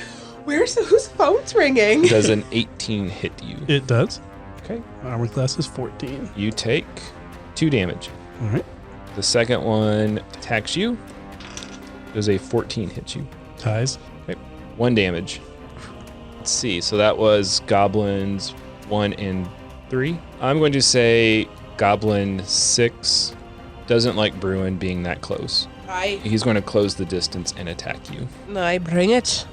whose phone's ringing? does an 18 hit you? It does. Okay. My armor class is 14. You take 2 damage. All right. The second one attacks you. Does a 14 hit you? Ties. 1 damage. Let's see. So that was goblins 1 and 3. I'm going to say goblin 6 doesn't like Bruin being that close. He's going to close the distance and attack you. I bring it.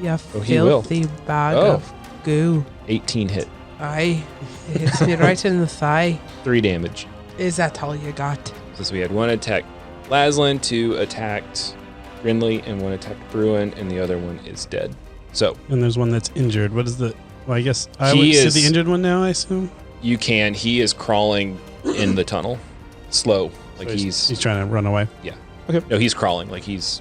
You he will. filthy bag Oh. of goo. 18 hit. Aye. It hits me right in the thigh. 3 damage. Is that all you got? So we had 1 attack Laslin, 2 attacked Grinley, and 1 attacked Bruin, and the other one is dead. So And there's one that's injured. What is the... Well, I guess I He would see is- the injured one now, I assume. he is crawling in the tunnel. Slow. Like So he's trying to run away. no, he's crawling. Like he's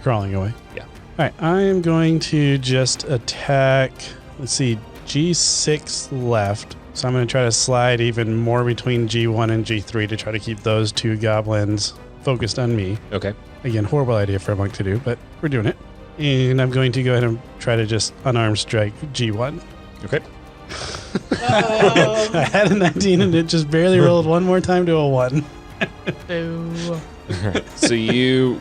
Crawling away. Yeah. All right. I am going to just attack... Let's see. G6 left. So I'm going to try to slide even more between G1 and G3 to try to keep those 2 goblins focused on me. okay. Again, horrible idea for a monk to do, but we're doing it. And I'm going to go ahead and try to just unarmed strike G1. Okay. I had a 19 and it just barely rolled one more time to a 1. Boo. So you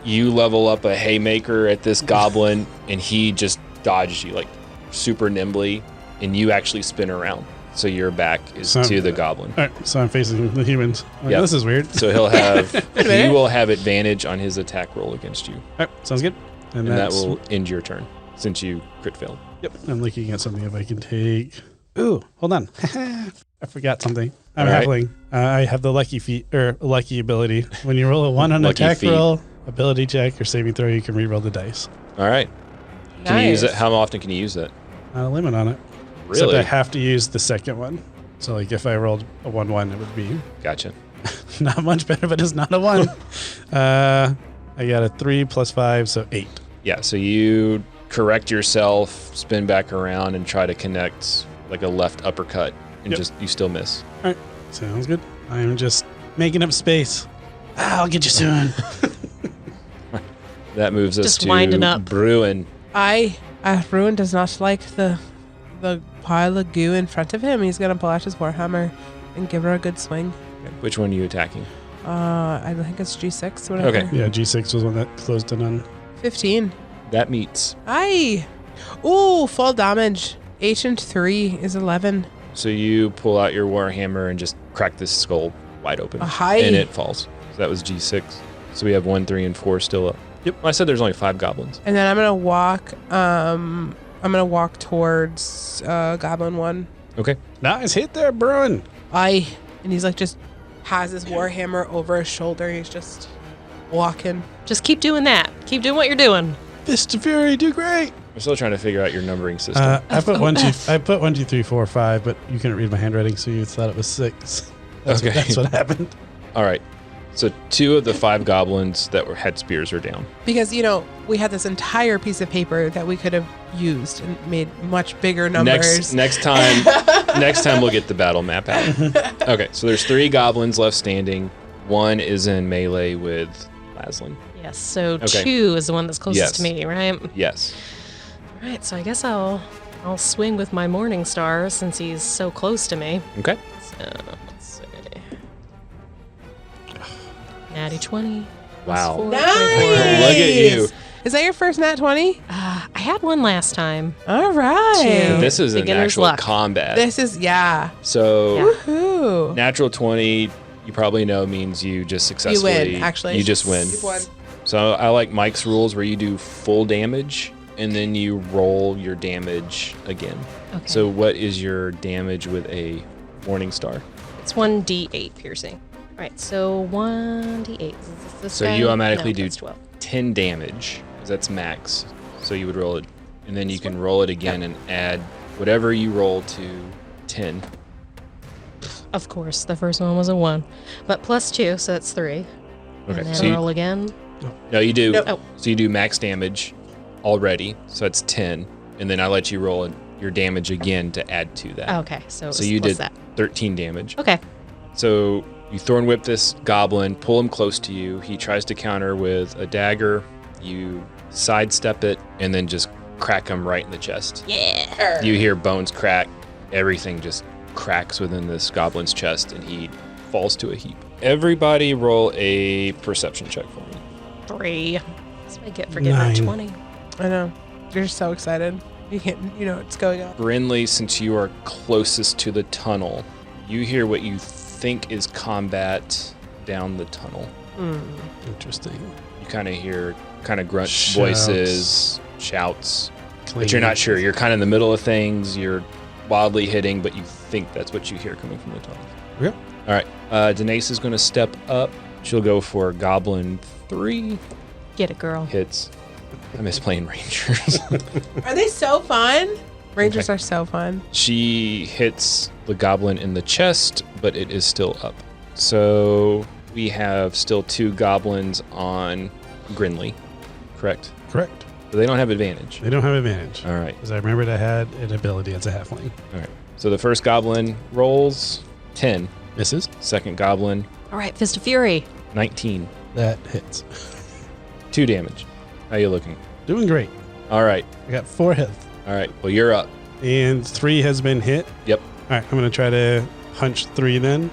level up a haymaker at this goblin, and he just dodges you like super nimbly, and you actually spin around. So your back is So- to the goblin. All right, so I'm facing the humans. Like, Yep. This is weird. So he'll have minute. he will have advantage on his attack roll against you, All right, sounds good. and that that's- will end your turn since you crit failed. Yep. I'm looking at something if I can take. Ooh, hold on. I forgot something. I'm All right. halfling. I have the lucky feat or lucky ability. When you roll a 1 on an Lucky attack feat. roll, ability check, or saving throw, you can reroll the dice. All right. Can you use it? Nice. How often can you use that? Not a limit on it. Except Really? I have to use the second one. So like if I rolled a 1-1, it would be Gotcha. not much better, but it's not a 1. I got a 3 plus 5, so 8. Yeah. So you correct yourself, spin back around, and try to connect like a left uppercut, and Yep. just you still miss. Sounds good. I'm just making up space. I'll get you soon. That moves us Just to winding up. Bruin. Ruin does not like the pile of goo in front of him. He's gonna pull out his warhammer and give her a good swing. Which one are you attacking? I think it's G6. Whatever. Okay. Yeah, G6 was one that closed in on. 15. That meets. Aye. Ooh, full damage. Ancient 3 is 11. So you pull out your warhammer and just crack this skull wide open, Hi. and it falls. So that was G6. So we have 1, 3, and 4 still up. Yep. Well, I said there's only 5 goblins. And then I'm gonna walk. I'm gonna walk towards Goblin 1. Okay. Nice hit there, Bruin. Aye. And he's like just has his warhammer over his shoulder. He's just walking. Just keep doing that. Keep doing what you're doing. Fist of Fury, do great. I'm still trying to figure out your numbering system. I put 1, 2, 3, 4, 5, but you couldn't read my handwriting, so you thought it was 6. That's what happened. All right. So 2 of the 5 goblins that had spears are down. Because, we had this entire piece of paper that we could have used and made much bigger numbers. Next time we'll get the battle map out. Okay, so there's 3 goblins left standing. 1 is in melee with Laslin. Yes, so Okay. 2 is the one that's closest Yes. to me, right? Yes. All right, so I guess I'll swing with my Morning Star since he's so close to me. Okay. So let's see. Natty 20. Wow. 4, Nice! Look at you. Is that your first nat 20? I had one last time. All right. Two. This is an Beginner's actual luck. combat. This is, So Yeah. Woohoo. natural 20, you probably know, means you just successfully. You win, actually. You just win. You've won. So I like Mike's rules where you do full damage and then you roll your damage again. Okay. So what is your damage with a Morning Star? It's 1d8 piercing. All right, so 1d8. Is this So guy? you automatically No, do that's 12. 10 damage, 'cause that's max. So you would roll it, and then you can roll it again and add whatever you roll to 10. Of course, the first one was a 1. But plus 2, so that's 3. Okay, And then so you, roll again. no, you do. Nope. Oh. So you do max damage already, so that's 10, and then I let you roll your damage again to add to that. Okay, so, So you what's did that? 13 damage. Okay. So you thorn whip this goblin, pull him close to you. He tries to counter with a dagger. You sidestep it and then just crack him right in the chest. Yeah. You hear bones crack. Everything just cracks within this goblin's chest and he falls to a heap. Everybody roll a perception check for me. 3. That's what I get for getting that 9. 20. I know. You're so excited. You can't, what's going on. Brinley, since you are closest to the tunnel, you hear what you think is combat down the tunnel. Interesting. You kind of hear grunt Shouts. voices, shouts, but you're not sure. You're kind of in the middle of things. You're wildly hitting, but you think that's what you hear coming from the tunnel. Okay. All right. Denise is going to step up. She'll go for Goblin 3. Get it, girl. Hits. I miss playing Rangers. Are they so fun? Rangers are so fun. She hits the goblin in the chest, but it is still up. So we have still 2 goblins on Grinley, correct? Correct. So they don't have advantage. They don't have advantage. All right. Because I remembered I had an ability as a halfling. All right. So the first goblin rolls 10. Misses. Second goblin, All right, Fist of Fury. 19. That hits. 2 damage. How you looking? Doing great. All right. I got 4 hits. All right. Well, you're up. And 3 has been hit. Yep. All right. I'm going to try to hunch 3 then.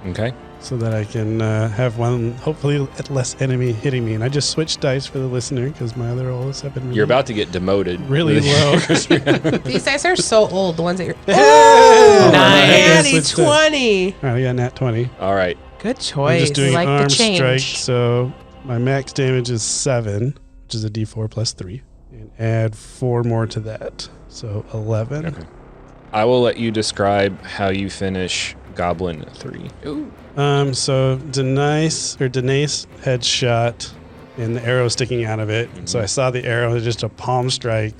Okay. So that I can have one, hopefully, less enemy hitting me. And I just switched dice for the listener because my other rolls have been really, You're about to get demoted. really low. These dice are so old. The ones that you're. Oh, Nice. Natty switched it. 20. All right, I got nat 20. All right. Good I'm choice. just doing Like the arm change. strike. So my max damage is 7, which is a d4 plus 3. And add 4 more to that. So 11. Okay. I will let you describe how you finish Goblin 3. Ooh. So Denise headshot and the arrow sticking out of it. So I saw the arrow, just a palm strike.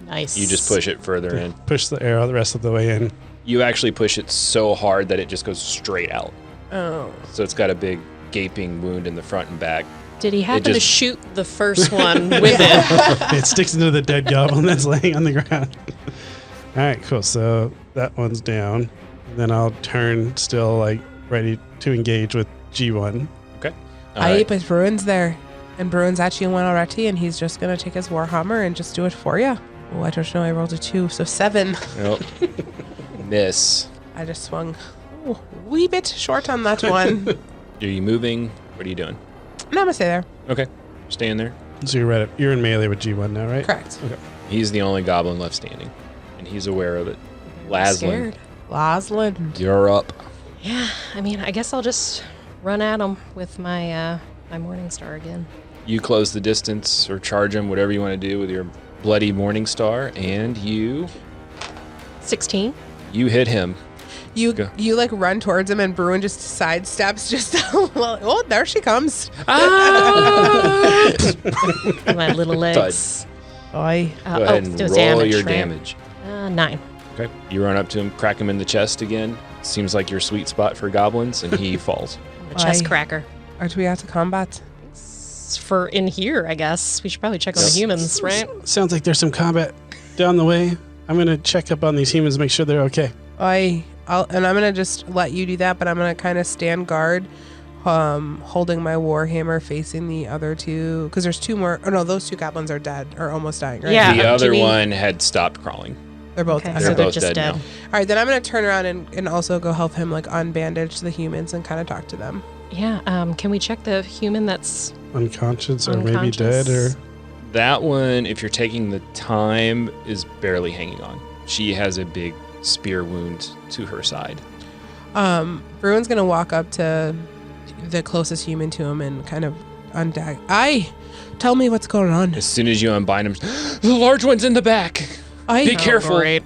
Nice. You just push it further in. Push the arrow the rest of the way in. You actually push it so hard that it just goes straight out. Oh. So it's got a big gaping wound in the front and back. Did he happen to just- shoot the first one with it? It sticks into the dead goblin that's laying on the ground. All right, cool. So that one's down. And then I'll turn still like ready to engage with G1. Okay. But Bruin's there. And Bruin's actually one already, and he's just going to take his Warhammer and just do it for you. Oh, I don't know. I rolled a 2, so 7. Nope. Miss. I just swung a wee bit short on that one. Are you moving? What are you doing? No, I'm going to stay there. Okay. Staying there. So you're in melee with G1 now, right? Correct. He's the only goblin left standing. And he's aware of it. Laslin, Scared. Laslin. you're up. Yeah, I mean, I guess I'll just run at him with my my Morning Star again. You close the distance or charge him, whatever you want to do with your bloody Morning Star, and you 16. hit him. You Go. you like run towards him, and Bruin just sidesteps just oh, there she comes. My little legs. Oi. Go ahead and roll damage, your right? damage. 9. Okay. You run up to him, crack him in the chest again. Seems like your sweet spot for goblins, and he falls. A chest Aye. cracker. Are we out to combat? For in here, I guess. We should probably check on the humans, right? Sounds like there's some combat down the way. I'm going to check up on these humans, make sure they're okay. And I'm gonna just let you do that, but I'm gonna kind of stand guard, holding my warhammer facing the other two, because there's two more. Oh no, those two goblins are dead or almost dying, right? Yeah. The other Jimmy- one had stopped crawling. They're both Okay, dead. so They're they're both just dead dead. now. All right, then I'm gonna turn around and also go help him like unbandage the humans and kind of talk to them. Yeah, can we check the human that's... Unconscious or maybe Unconscious. dead or... That one, if you're taking the time, is barely hanging on. She has a big spear wound to her side. Bruin's gonna walk up to the closest human to him and kind of tell me what's going on. As soon as you unbind him, the large one's in the back. Be careful. Great.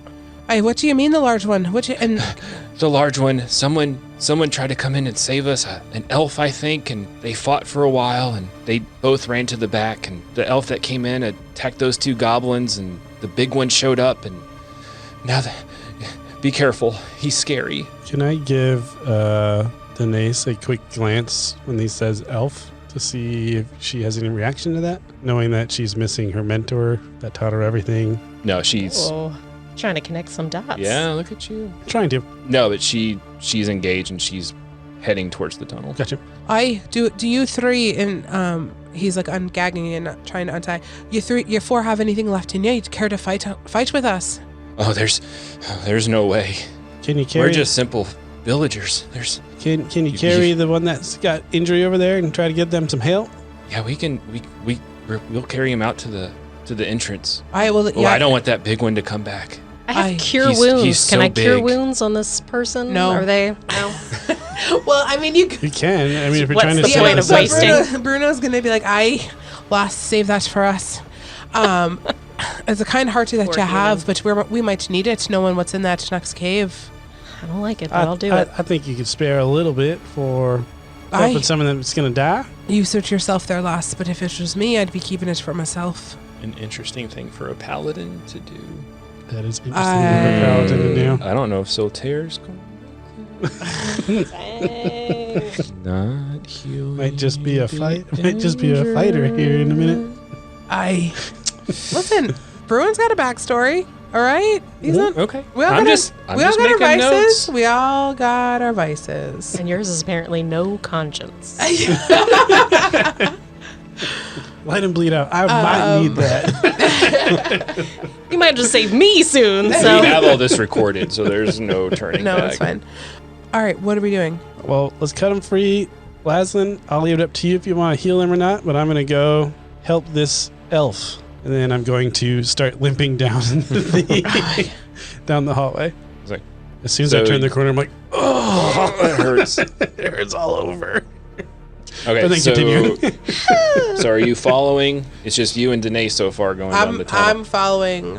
What do you mean the large one? And The large one, someone tried to come in and save us, an elf, I think, and they fought for a while, and they both ran to the back, and the elf that came in attacked those two goblins, and the big one showed up, and now be careful, he's scary. Can I give Denise a quick glance when he says elf to see if she has any reaction to that? Knowing that she's missing her mentor that taught her everything. No, she's... Oh, trying to connect some dots. Yeah, look at you. Trying to. No, but she's engaged, and she's heading towards the tunnel. Gotcha. do you three and he's like ungagging and trying to untie. You four have anything left in you? You'd care to fight with us? Oh, there's no way. Can you carry... We're just simple villagers. Can you carry the one that's got injury over there and try to get them some help? Yeah, we'll carry him out to the entrance. I will. Oh, I don't want that big one to come back. I have Aye. cure He's wounds. so Can I cure big. wounds on this person? No. Are they? No. Well, I mean, you. You can. I mean, if you're What's trying to the set point this of up- wasting? Bruno's gonna be like, save that for us. It's a kind heart that Poor you have, human. but we might need it, knowing what's in that next cave. I don't like it, but I'll do it. I think you could spare a little bit for Aye. helping someone that's going to die. You search yourself there, lass. But if it was me, I'd be keeping it for myself. An interesting thing for a paladin to do. That is interesting for a paladin to do. I don't know if Soltaire's going not heal. Might just be a fight. Might just be a fighter here in a minute. Listen, Bruin's got a backstory. All right, he's not. Okay. We all I'm got just our making vices. notes. We all got our vices. And yours is apparently no conscience. Let him bleed out. I might need that. You might just save me soon. We So have all this recorded, so there's no turning No, back. it's fine. All right, what are we doing? Well, let's cut him free. Laslin, I'll leave it up to you if you want to heal him or not, but I'm going to go help this elf. And then I'm going to start limping down down the hallway. It's like, As soon as I So- turn the corner, I'm like, oh, it hurts. it hurts all over. Okay, But then continue. so are you following? It's just you and Danae so far going down the tunnel. I'm following.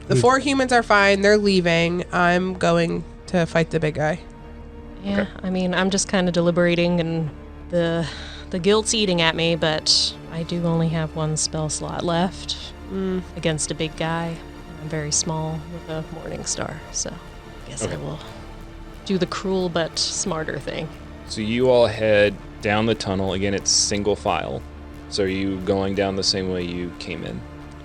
The four humans are fine. They're leaving. I'm going to fight the big guy. yeah, I mean, I'm just kind of deliberating, and the guilt's eating at me, but I do only have one spell slot left against a big guy. I'm very small with a morning star, so I guess I will do the cruel but smarter thing. So you all head down the tunnel. Again, it's single file. So are you going down the same way you came in?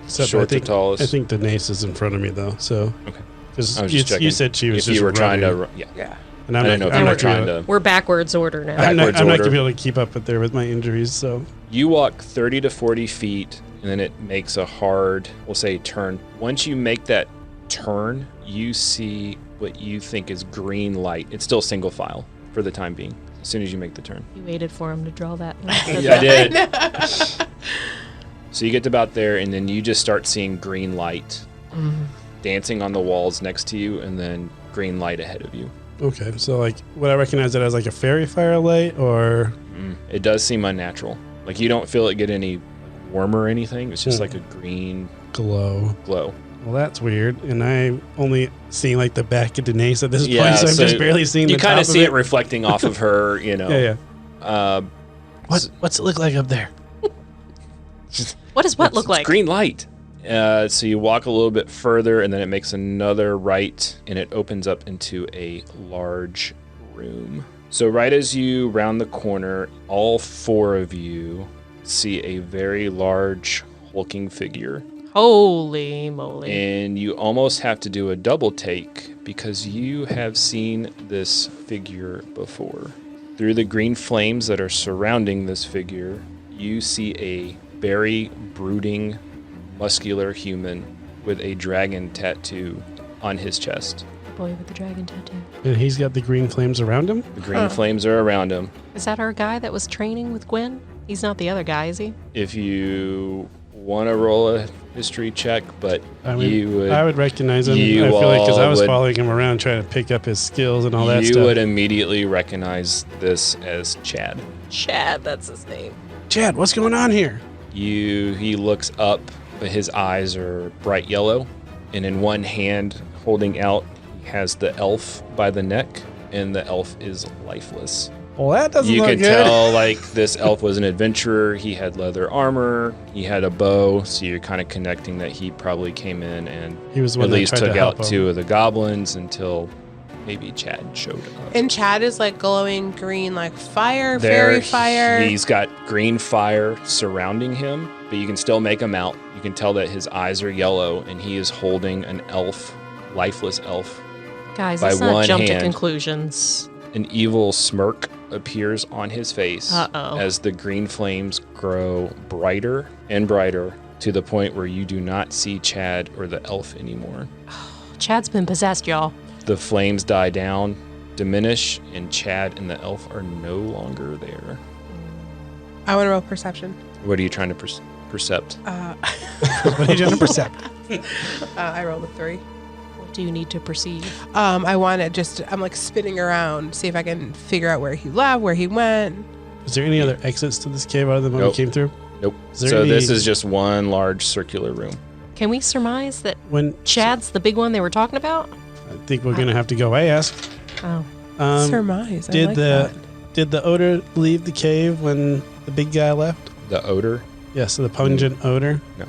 Except Short I think, to tallest? I think Denise is in front of me, though. So, Okay. because I was just checking. you said she was if just you were trying running. to... Yeah. And I I'm didn't know if you were trying to... We're backwards order now. I'm not backwards going to order. be able to keep up with there with my injuries, so... You walk 30 to 40 feet, and then it makes a hard, we'll say, turn. Once you make that turn, you see what you think is green light. It's still single file for the time being, as soon as you make the turn. You waited for him to draw that. Yeah, I did. So you get to about there, and then you just start seeing green light dancing on the walls next to you, and then green light ahead of you. Okay, so, like, would I recognize it as, like, a fairy firelight, or... It does seem unnatural. Like, you don't feel it get any warmer or anything. It's just like a green glow? glow. Well, that's weird, and I only seeing, like, the back of Denise at this point, Yeah, so I'm so just barely seeing You the kind top of see of it reflecting off of her, you know. Yeah. What's it look like up there? What does what look It's like? green light. So you walk a little bit further, and then it makes another right, and it opens up into a large room. So right as you round the corner, all 4 of you see a very large, hulking figure. Holy moly. And you almost have to do a double take because you have seen this figure before. Through the green flames that are surrounding this figure, you see a very brooding, muscular human with a dragon tattoo on his chest. Boy with the dragon tattoo. And he's got the green flames around him? The green flames are around him. Is that our guy that was training with Gwen? He's not the other guy, is he? If you want to roll a history check, but I mean, you would... I would recognize him. you I feel like because I was all would- following him around trying to pick up his skills and all that you stuff. would immediately recognize this as Chad. Chad, that's his name. Chad, what's going on here? He looks up, but his eyes are bright yellow, and in one hand holding out, he has the elf by the neck, and the elf is lifeless. Well, that doesn't You look can good. tell like this elf was an adventurer. He had leather armor, he had a bow, so you're kind of connecting that he probably came in and He was the one at that least tried took to help out him. 2 of the goblins until maybe Chad showed up. And Chad is like glowing green, like fire, There, fairy fire. He's got green fire surrounding him, but you can still make him out. You can tell that his eyes are yellow, and he is holding an elf, lifeless elf. Guys, By let's not one jump to hand. conclusions. An evil smirk appears on his face Uh-oh. as the green flames grow brighter and brighter to the point where you do not see Chad or the elf anymore. Chad's been possessed, y'all. The flames die down, diminish, and Chad and the elf are no longer there. I want to roll perception. What are you trying to percept? What are you doing to percept? I rolled a 3. What do you need to perceive? I want to just, I'm like spinning around, see if I can figure out where he left, where he went. Is there any other exits to this cave other than the one Nope. we came through? Nope. Is there So any- this is just one large circular room. Can we surmise that When Chad's the big one they were talking about? I think we're gonna have to go ask. Oh. Surmise. I did like the- that. Did the odor leave the cave when the big guy left? The odor. Yeah, so the pungent odor. No.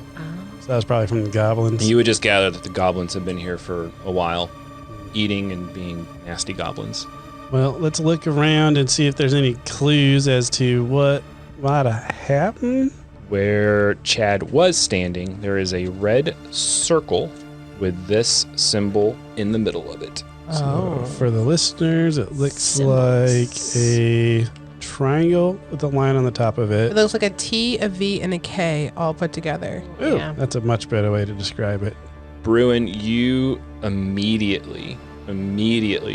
So that was probably from the goblins. You would just gather that the goblins have been here for a while, eating and being nasty goblins. Well, let's look around and see if there's any clues as to what might have happened. Where Chad was standing, there is a red circle with this symbol in the middle of it. So for the listeners, it looks Symbols. like a triangle with a line on the top of It it. looks like a T, a V, and a K all put together. Ooh, Yeah. that's a much better way to describe it. Bruin, you immediately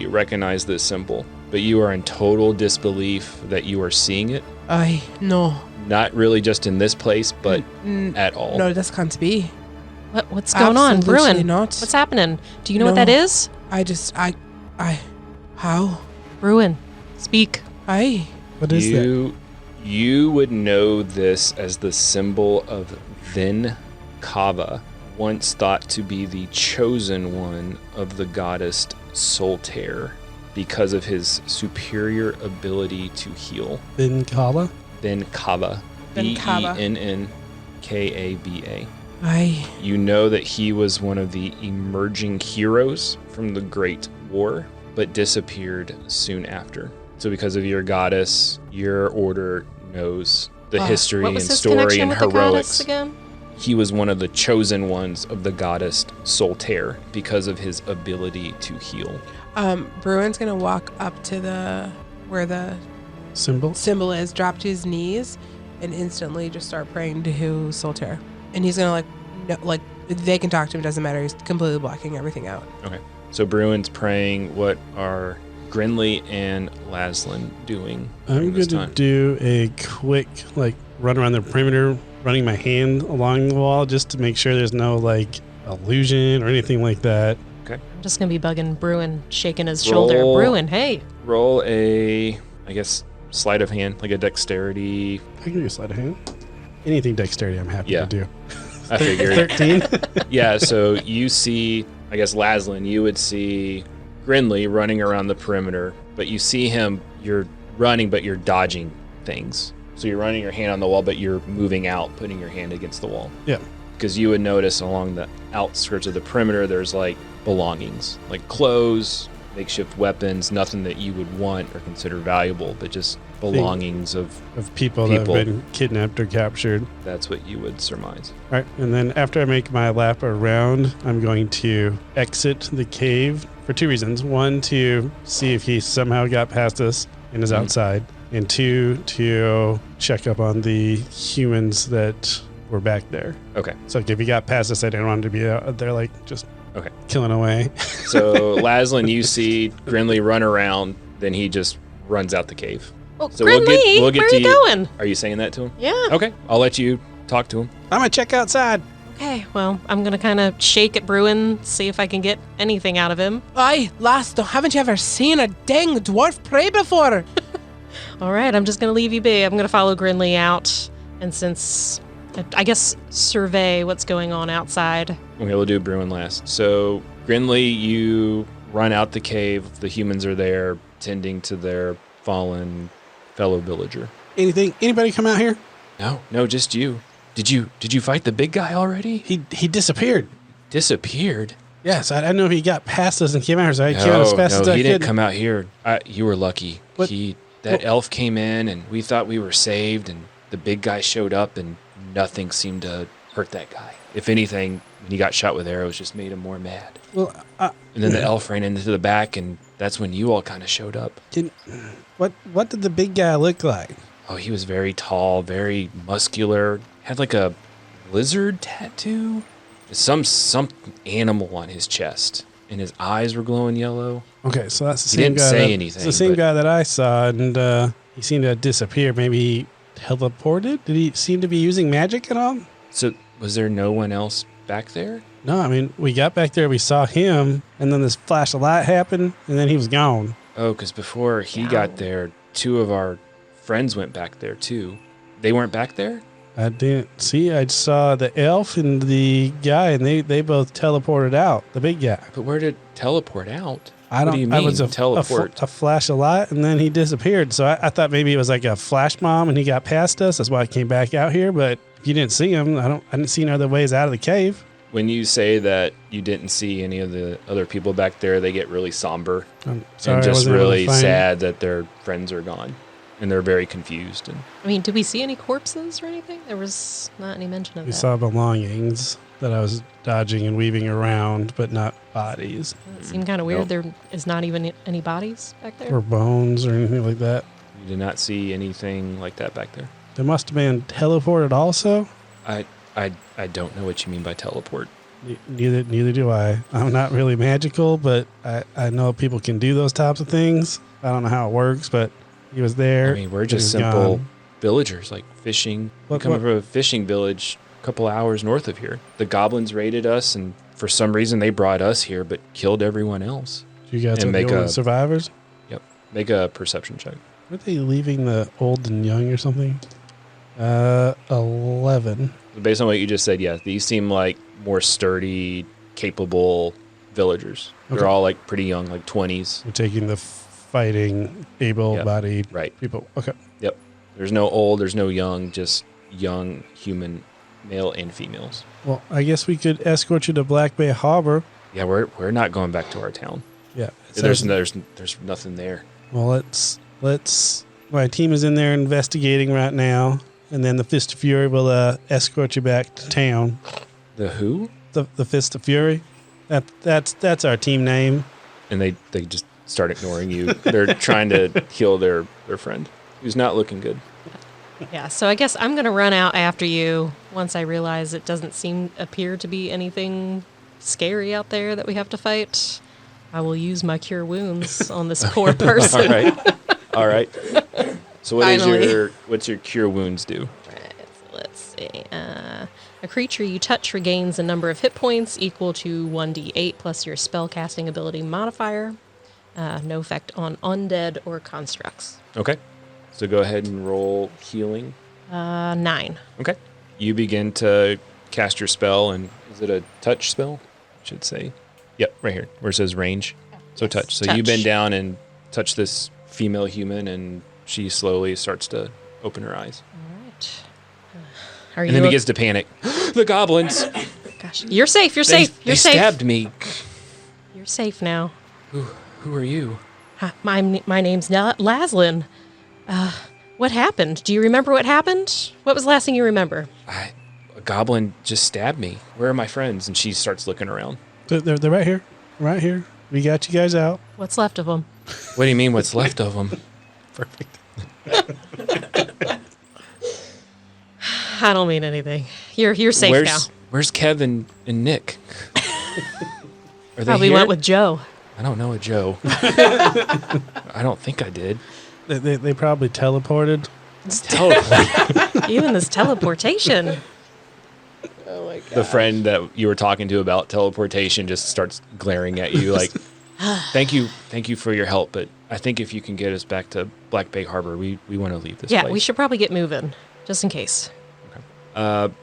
recognize this symbol, but you are in total disbelief that you are seeing it. No. Not really just in this place, but N- at all. No, this can't be. What's going on, Absolutely Bruin? not. What's happening? Do you know what No. that is? How? Bruin, speak. What is that? You would know this as the symbol of Vin Kava, once thought to be the chosen one of the goddess Soltaire because of his superior ability to heal. Vin Kava? Vin Kava. Vin Kava. Bennkava. Aye. You know that he was one of the emerging heroes from the Great War, but disappeared soon after. So because of your goddess, your order knows the history What and was his story connection and with the heroics. goddess again? He was one of the chosen ones of the goddess Soltaire because of his ability to heal. Bruin's gonna walk up to where the Symbol? symbol is, drop to his knees, and instantly just start praying to Soltaire. And he's gonna they can talk to him, doesn't matter. He's completely blocking everything out. Okay. So Bruin's praying. What are Grinley and Laslin doing I'm during this going to time? do a quick, run around the perimeter, running my hand along the wall just to make sure there's no, illusion or anything like that. I'm just gonna be bugging Bruin, shaking his shoulder. Roll. Bruin, hey. Roll a, sleight of hand, like a dexterity. I can do a sleight of hand. Anything dexterity, I'm happy Yeah. to do. I figured. 13. Yeah, so you see, Laslin, you would see Grinley running around the perimeter, but you see him, you're running, but you're dodging things. So you're running your hand on the wall, but you're moving out, putting your hand against the wall. Yeah. Because you would notice along the outskirts of the perimeter, there's like belongings, like clothes, makeshift weapons, nothing that you would want or consider valuable, but just belongings of people that have been kidnapped or captured. That's what you would surmise. All right, and then after I make my lap around, I'm going to exit the cave for 2 reasons. 1, to see if he somehow got past us and is outside, and 2, to check up on the humans that were back there. Okay. So if he got past us, I didn't want him to be out there like just killing away. So Laslin, you see Grinley run around, then he just runs out the cave. Oh, So Grinley, we'll get where to are you going? Are you saying that to him? Yeah. Okay, I'll let you talk to him. I'm going to check outside. Okay, well, I'm going to kind of shake at Bruin, see if I can get anything out of him. Aye, lass, haven't you ever seen a dang dwarf prey before? All right, I'm just going to leave you be. I'm going to follow Grinley out, and since, I guess, survey what's going on outside. Okay, we'll do Bruin last. So Grinley, you run out the cave. The humans are there tending to their fallen fellow villager. Anybody come out here? No, just you. Did you fight the big guy already? He disappeared. Disappeared? Yes, I don't know if he got past us and came out here, so I came out as fast as I could. He didn't come out here. You were lucky. What? That elf came in, and we thought we were saved, and the big guy showed up, and nothing seemed to hurt that guy. If anything, when he got shot with arrows, just made him more mad. Well, And then the elf ran into the back, and that's when you all kind of showed up. What did the big guy look like? Oh, he was very tall, very muscular. Had like a lizard tattoo. Some animal on his chest, and his eyes were glowing yellow. Okay, so that's the He same didn't guy. say anything, It's the same but- guy that I saw, and he seemed to have disappeared. Maybe he teleported? Did he seem to be using magic at all? So was there no one else back there? No, I mean, we got back there, we saw him, and then this flash of light happened, and then he was gone. Oh, because before he got there, 2 of our friends went back there too. They weren't back there? I didn't see. I saw the elf and the guy, and they both teleported out, the big guy. But where did teleport out? I don't. What do you mean, I was teleport? a flash of light, and then he disappeared. So I thought maybe it was like a flash bomb, and he got past us. That's why I came back out here. But if you didn't see him, I didn't see no other ways out of the cave. When you say that you didn't see any of the other people back there, they get really somber I'm sorry, and I just wasn't able to really find- sad that their friends are gone, and they're very confused. And I mean, did we see any corpses or anything? There was not any mention of We that. saw belongings that I was dodging and weaving around, but not bodies It seemed kind of weird. Nope. There is not even any bodies back there. or bones or anything like that. you did not see anything like that back there. They must have been teleported also. I don't know what you mean by teleport. Neither do I. I'm not really magical, but I know people can do those types of things. I don't know how it works, but he was there. I mean, we're he just was simple gone. villagers, like fishing. We What- come what- from a fishing village a couple hours north of here. The goblins raided us, and for some reason they brought us here, but killed everyone else. You guys and are make the only a- survivors. Yep. Make a perception check. Weren't they leaving the old and young or something? 11. Based on what you just said, yeah, these seem like more sturdy, capable villagers. Okay. They're all like pretty young, like 20s. We're taking the fighting, able-bodied Right. people. Okay. Yep. There's no old, there's no young, just young human, male and females. Well, I guess we could escort you to Black Bay Harbor. Yeah, we're not going back to our town. Yeah. There's nothing there. Well, let's. My team is in there investigating right now, and then the Fist of Fury will escort you back to town. The who? The Fist of Fury. That's our team name. And they just start ignoring you. They're trying to heal their friend who's not looking good. Yeah, so I guess I'm going to run out after you once I realize it doesn't appear to be anything scary out there that we have to fight. I will use my cure wounds on this poor person. All right. So Finally. what's your cure wounds do? Right, so let's see. A creature you touch regains a number of hit points equal to 1d8 plus your spellcasting ability modifier. No effect on undead or constructs. Okay. So go ahead and roll healing. 9. Okay. You begin to cast your spell, and is it a touch spell? I should say. Yep, right here, where it says range. So touch. So you touch. bend down and touch this female human, and she slowly starts to open her eyes. All right. Are And you then begins to panic. The goblins! Gosh, you're safe. You're They, safe. You're they safe. stabbed me. You're safe now. Who are you? Hi, my name's Laslin. What happened? Do you remember what happened? What was the last thing you remember? A goblin just stabbed me. Where are my friends? And she starts looking around. They're right here. Right here. We got you guys out. What's left of them? What do you mean what's left of them? Perfect. I don't mean anything. You're safe now. Where's Kevin and Nick? Are they Probably here? went with Joe. I don't know a Joe. I don't think I did. They probably teleported. Even this teleportation. Oh my god. The friend that you were talking to about teleportation just starts glaring at you like, thank you for your help, but I think if you can get us back to Black Bay Harbor, we want to leave this place. Yeah, we should probably get moving, just in case.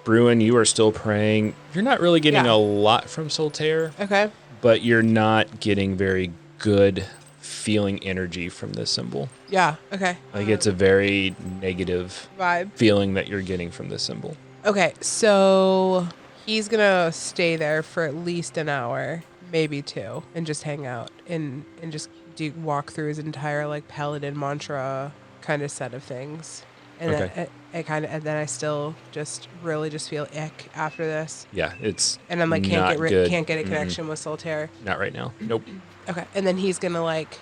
Bruin, you are still praying. You're not really getting Yeah. a lot from Soltaire, Okay. but you're not getting very good feeling energy from this symbol. Yeah. Okay. Like it's a very negative Vibe. feeling that you're getting from this symbol. Okay, so he's gonna stay there for at least an hour, maybe 2, and just hang out and just walk through his entire like paladin mantra kind of set of things. And Okay. then I still just really just feel ick after this, Yeah, it's and I'm like not good. can't get a Mm-mm. connection with Soltaire. Not right now. Nope. Okay, and then he's gonna like,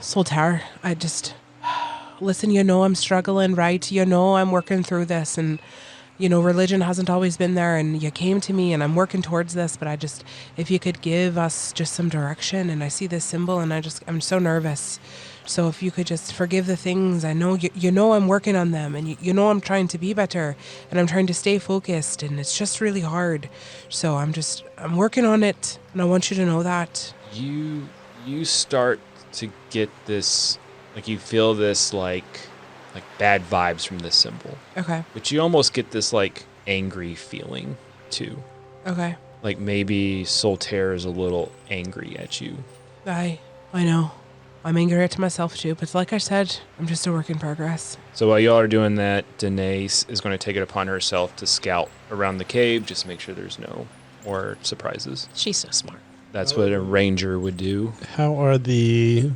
Soltaire, I just listen. You know I'm struggling, right? You know I'm working through this, and you know religion hasn't always been there, and you came to me, and I'm working towards this. But if you could give us just some direction, and I see this symbol, and I'm so nervous. So if you could just forgive the things, I know you know I'm working on them, and you know I'm trying to be better, and I'm trying to stay focused, and it's just really hard. So I'm working on it, and I want you to know that. You start to get this, like you feel this like bad vibes from this symbol, Okay. but you almost get this like angry feeling too. Okay. Like maybe Soltaire is a little angry at you. I know. I'm angry at myself too, but like I said, I'm just a work in progress. So while y'all are doing that, Danae is going to take it upon herself to scout around the cave, just to make sure there's no more surprises. She's so smart. That's what a ranger would do. How are the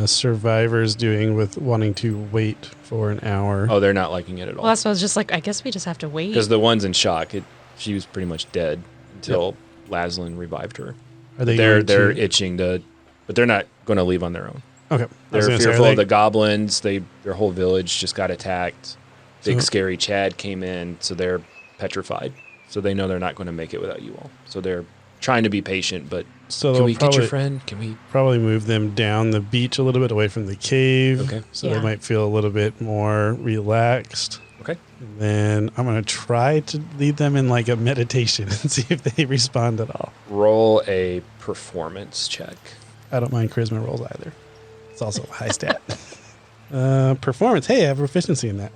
survivors doing with wanting to wait for an hour? Oh, they're not liking it at all. Well, that's what I was just like, I guess we just have to wait. Because the one's in shock. She was pretty much dead until Laslin revived her. Are they They're going to- itching to, but they're not going to leave on their own. Okay. I was They're gonna say, are fearful they- of the goblins. Their whole village just got attacked. Big So- scary Chad came in, so they're petrified. So they know they're not going to make it without you all. So they're trying to be patient, but So can they'll we get your friend? Can we? probably move them down the beach a little bit away from the cave. Okay. So Yeah. they might feel a little bit more relaxed. Okay. And then I'm going to try to lead them in like a meditation and see if they respond at all. Roll a performance check. I don't mind charisma rolls either. It's also a high stat. Performance. Hey, I have proficiency in that.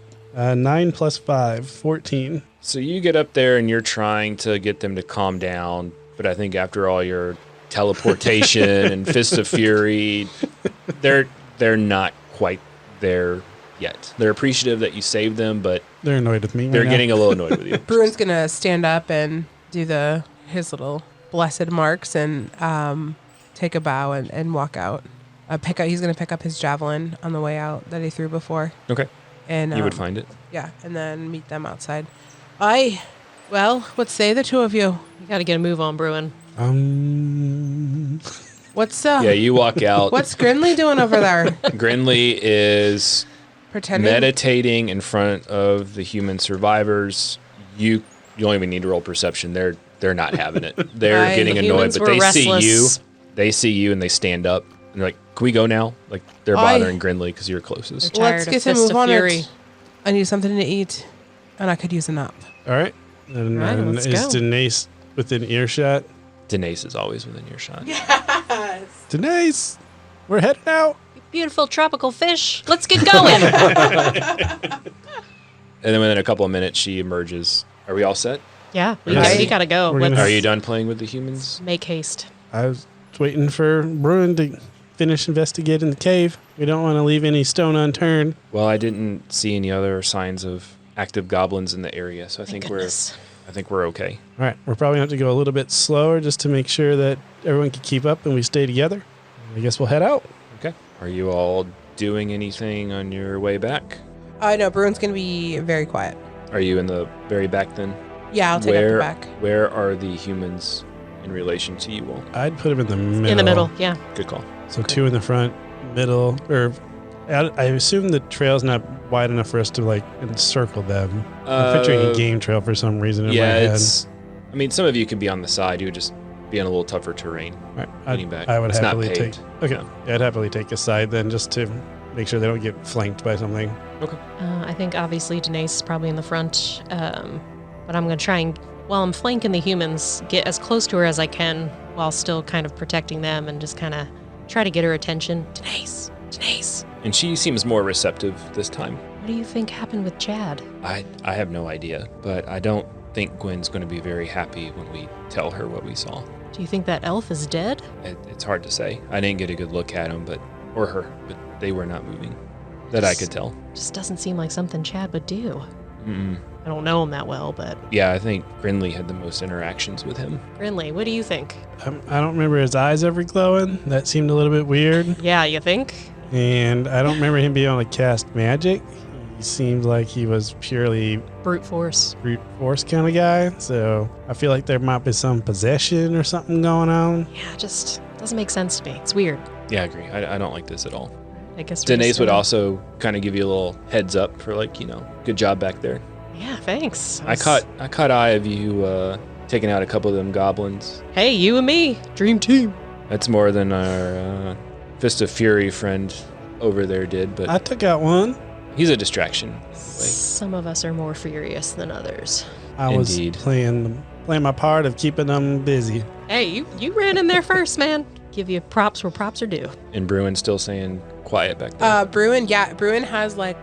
9 plus 5, 14. So you get up there and you're trying to get them to calm down, but I think after all your teleportation and Fist of Fury, they're not quite there yet. They're appreciative that you saved them, but They're annoyed with me. they're right now. getting a little annoyed with you. Bruin's gonna stand up and do his little blessed marks and take a bow and walk out. He's gonna pick up his javelin on the way out that he threw before, Okay. and You would find it. yeah, and then meet them outside. Well, what say the two of you? You got to get a move on, Bruin. What's Yeah, you walk out. what's Grinley doing over there? Grinley is Pretending. meditating in front of the human survivors. You don't even need to roll perception. They're not having it. They're Aye. getting The annoyed, humans but were they see you. restless. They see you and they stand up and they're like, "Can we go now?" Like they're Aye. bothering Grinley because you're closest. They're tired Let's of get a Fist move of on Fury. it. I need something to eat, and I could use a nap. All right. And All right, then let's is go. Denise within earshot? Danae is always within your shot. Denise, we're heading out. Beautiful tropical fish. Let's get going. And then within a couple of minutes, she emerges. Are we all set? Yeah, Yes. we got to go. We're gonna- Let's Are you done playing with the humans? make haste. I was waiting for Bruin to finish investigating the cave. We don't want to leave any stone unturned. Well, I didn't see any other signs of active goblins in the area, so I Thank think goodness. we're okay. All right, we're probably going to have to go a little bit slower just to make sure that everyone can keep up and we stay together. I guess we'll head out. Okay. Are you all doing anything on your way back? No, Bruin's going to be very quiet. Are you in the very back then? Yeah, I'll take up the back. Where are the humans in relation to you all? I'd put him in the middle. In the middle, yeah. Good call. So 2 in the front, middle, or I assume the trail's not wide enough for us to like encircle them. I'm picturing a game trail for some reason in my head. I mean, some of you could be on the side. You would just be on a little tougher terrain. Right. Getting back. I would It's not happily take. paved. Okay, yeah, I'd happily take a side then, just to make sure they don't get flanked by something. Okay. I think obviously Danae is probably in the front, but I'm going to try and, while I'm flanking the humans, get as close to her as I can while still kind of protecting them and just kind of try to get her attention. Danae's. And she seems more receptive this time. What do you think happened with Chad? I have no idea, but I don't think Gwen's going to be very happy when we tell her what we saw. Do you think that elf is dead? It's hard to say. I didn't get a good look at him, or her, but they were not moving. That I could tell. Just doesn't seem like something Chad would do. Mm-mm. I don't know him that well, but Yeah, I think Grinley had the most interactions with him. Grinley, what do you think? I don't remember his eyes ever glowing. That seemed a little bit weird. Yeah, you think? And I don't remember him being able to cast magic. He seemed like he was purely Brute force. brute force kind of guy. So I feel like there might be some possession or something going on. Yeah, just doesn't make sense to me. It's weird. Yeah, I agree. I don't like this at all. I guess we're Danae just would gonna- also kind of give you a little heads up for good job back there. Yeah, thanks. I caught eye of you taking out a couple of them goblins. Hey, you and me, dream team. That's more than our Fist of Fury friend over there did, but I took out one. he's a distraction. Some of us are more furious than others. I was Indeed. playing my part of keeping them busy. Hey, you ran in there first, man. Give you props where props are due. And Bruin still saying quiet back there. Bruin has like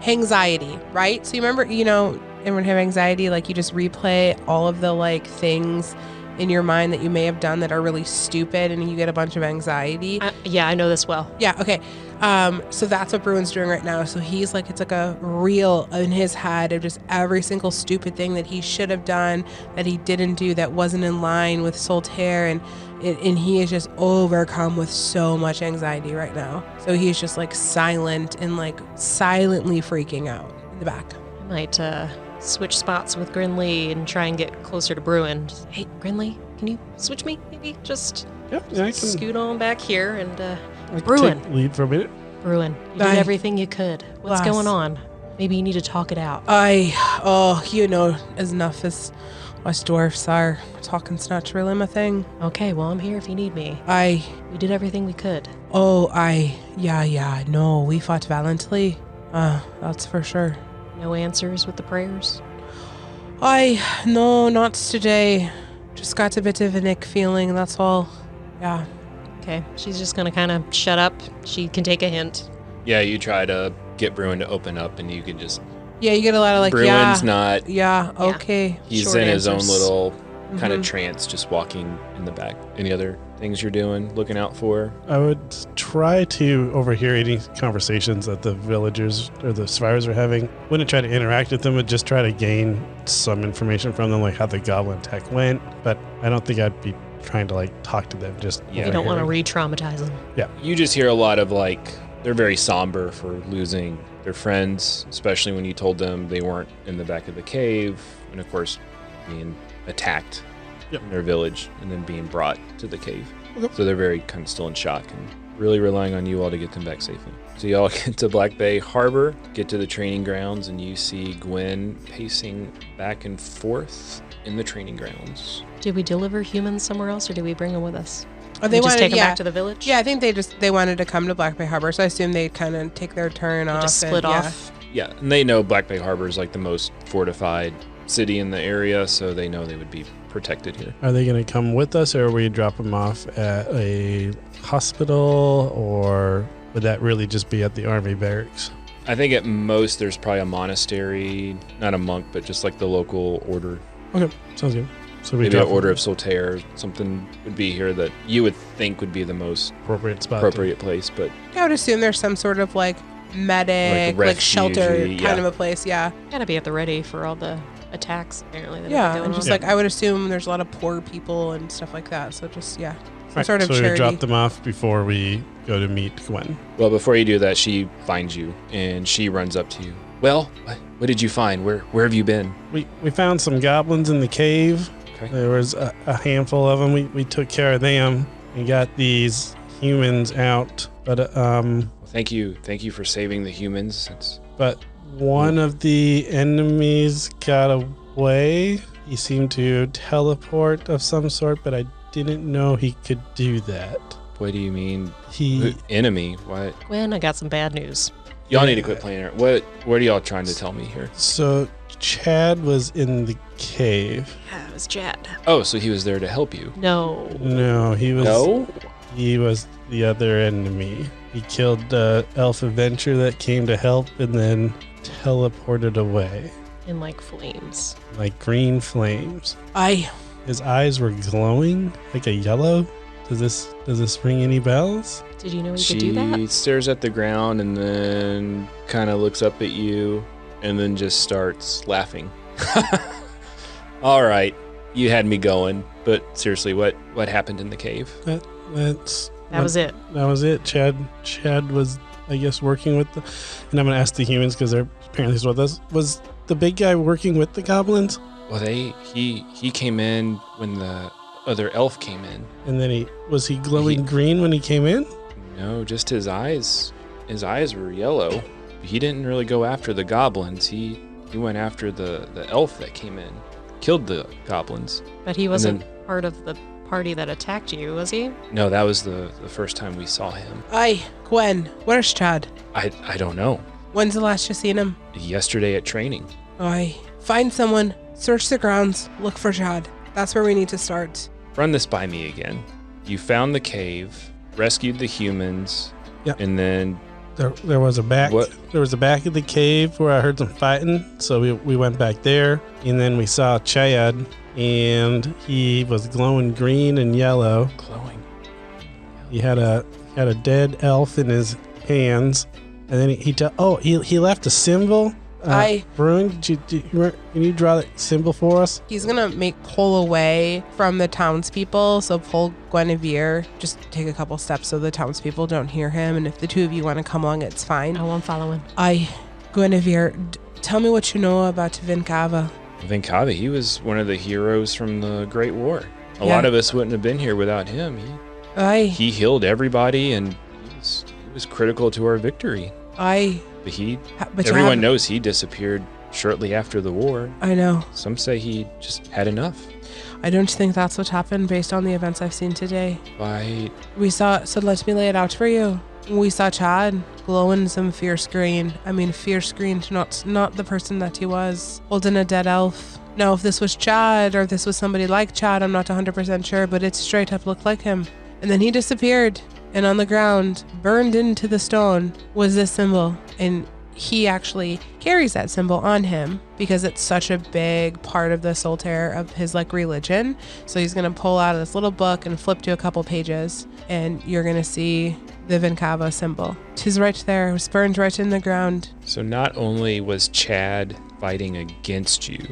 anxiety, right? So you remember, everyone have anxiety, like you just replay all of the like things in your mind that you may have done that are really stupid and you get a bunch of anxiety. Yeah, I know this well. Yeah, okay. So that's what Bruin's doing right now. So he's like, it's like a reel in his head of just every single stupid thing that he should have done, that he didn't do, that wasn't in line with Soltaire, and he is just overcome with so much anxiety right now. So he's just like silent and like silently freaking out in the back. I might switch spots with Grinley and try and get closer to Bruin. Just, hey, Grinley, can you switch me? Maybe just Yep, yeah, I can scoot on back here and I can Bruin. take lead for a minute. Bruin, you did everything you could. What's Lass. going on? Maybe you need to talk it out. You know as enough as us dwarfs are. Talking's not really my thing. Okay, well, I'm here if you need me. We did everything we could. No, we fought valiantly. That's for sure. No answers with the prayers? No, not today. Just got a bit of a nick feeling, that's all. Yeah. Okay, she's just gonna kind of shut up. She can take a hint. Yeah, you try to get Bruin to open up, and you can just. Yeah, you get a lot of like, Bruin's not. Yeah, okay. He's Short in his own answers. little kind of trance, just walking in the back. Any other things you're doing, looking out for? I would try to overhear any conversations that the villagers or the survivors are having. Wouldn't try to interact with them, but just try to gain some information from them, like how the goblin attack went. But I don't think I'd be trying to like talk to them. Just Yeah. You don't want to overhearing. re-traumatize them. You just hear a lot of they're very somber for losing their friends, especially when you told them they weren't in the back of the cave, and of course being attacked in their village and then being brought to the cave. Okay. So they're very kind of still in shock and really relying on you all to get them back safely. So you all get to Black Bay Harbor, get to the training grounds, and you see Gwen pacing back and forth in the training grounds. Did we deliver humans somewhere else, or did we bring them with us? Oh, We just take them back to the village? Yeah, I think they wanted to come to Black Bay Harbor, so I assume they'd kind of take their turn off. Just and- split yeah. off. Yeah, and they know Black Bay Harbor is like the most fortified city in the area, so they know they would be protected here. Are they going to come with us, or we drop them off at a hospital, or would that really just be at the army barracks? I think at most there's probably a monastery, not a monk, but just like the local order. Okay, sounds good. So we maybe an drop Order of Soltaire, something would be here that you would think would be the most appropriate spot. appropriate place, but I would assume there's some sort of like medic, like shelter refugee, kind yeah. of a place. Yeah. Gotta be at the ready for all the attacks, apparently. That have been Yeah. going And on. just like, I would assume there's a lot of poor people and stuff like that. So just, yeah. Some Right, sort of so we charity. drop them off before we go to meet Gwen. well, before you do that, she finds you and she runs up to you. Well, what did you find? Where have you been? We found some goblins in the cave. Okay. There was a handful of them. We took care of them and got these humans out. But Well, thank you for saving the humans. but one of the enemies got away. He seemed to teleport of some sort, but I didn't know he could do that. What do you mean? He Enemy? What? Gwen, I got some bad news. Y'all need to quit playing it. What are y'all trying to tell me here? so Chad was in the cave. Yeah, it was Chad. Oh, so he was there to help you. No. No, he was No? He was the other enemy. He killed the elf adventurer that came to help and then teleported away In like flames. like green flames. Aye. His eyes were glowing like a yellow. Does this ring any bells? Did you know he could do that? She stares at the ground and then kind of looks up at you and then just starts laughing. All right, you had me going, but seriously, what happened in the cave? That was it. That was it. Chad was, I guess, working with the. And I'm gonna ask the humans because they're apparently with us. Was the big guy working with the goblins? Well, he came in when the other elf came in. And then was he glowing green when he came in? No, just his eyes. His eyes were yellow. He didn't really go after the goblins. He went after the elf that came in, killed the goblins. But he wasn't part of the party that attacked you, was he? No, that was the first time we saw him. Aye. Gwen, where's Chad? I don't know. When's the last you seen him? Yesterday at training. Aye. Find someone, search the grounds, look for Chad. That's where we need to start. Run this by me again. You found the cave, rescued the humans, Yep. and then There was a back. What? There was a back of the cave where I heard them fighting. So we went back there, and then we saw Chad, and he was glowing green and yellow. glowing. He had a dead elf in his hands, and then he left a symbol. Aye. Bruin, can you draw that symbol for us? He's gonna pull away from the townspeople, so pull Guinevere. Just take a couple steps so the townspeople don't hear him, and if the two of you want to come along, it's fine. Oh, I'm following. Guinevere, tell me what you know about Vinkava. Vinkavi, he was one of the heroes from the Great War. A Yeah. lot of us wouldn't have been here without him. Aye. He healed everybody, and he was critical to our victory. Aye. But everyone knows he disappeared shortly after the war. I know. Some say he just had enough. I don't think that's what happened based on the events I've seen today. Why? So let me lay it out for you. We saw Chad glowing some fierce green. I mean, fierce green, not the person that he was, holding a dead elf. Now, if this was Chad or if this was somebody like Chad, I'm not 100% sure, but it straight up looked like him. And then he disappeared. And on the ground, burned into the stone, was this symbol. And he actually carries that symbol on him because it's such a big part of the Soltaire of his religion. So he's gonna pull out this little book and flip to a couple pages, and you're gonna see the Vinkava symbol. 'Tis right there. It was burned right in the ground. So not only was Chad fighting against you,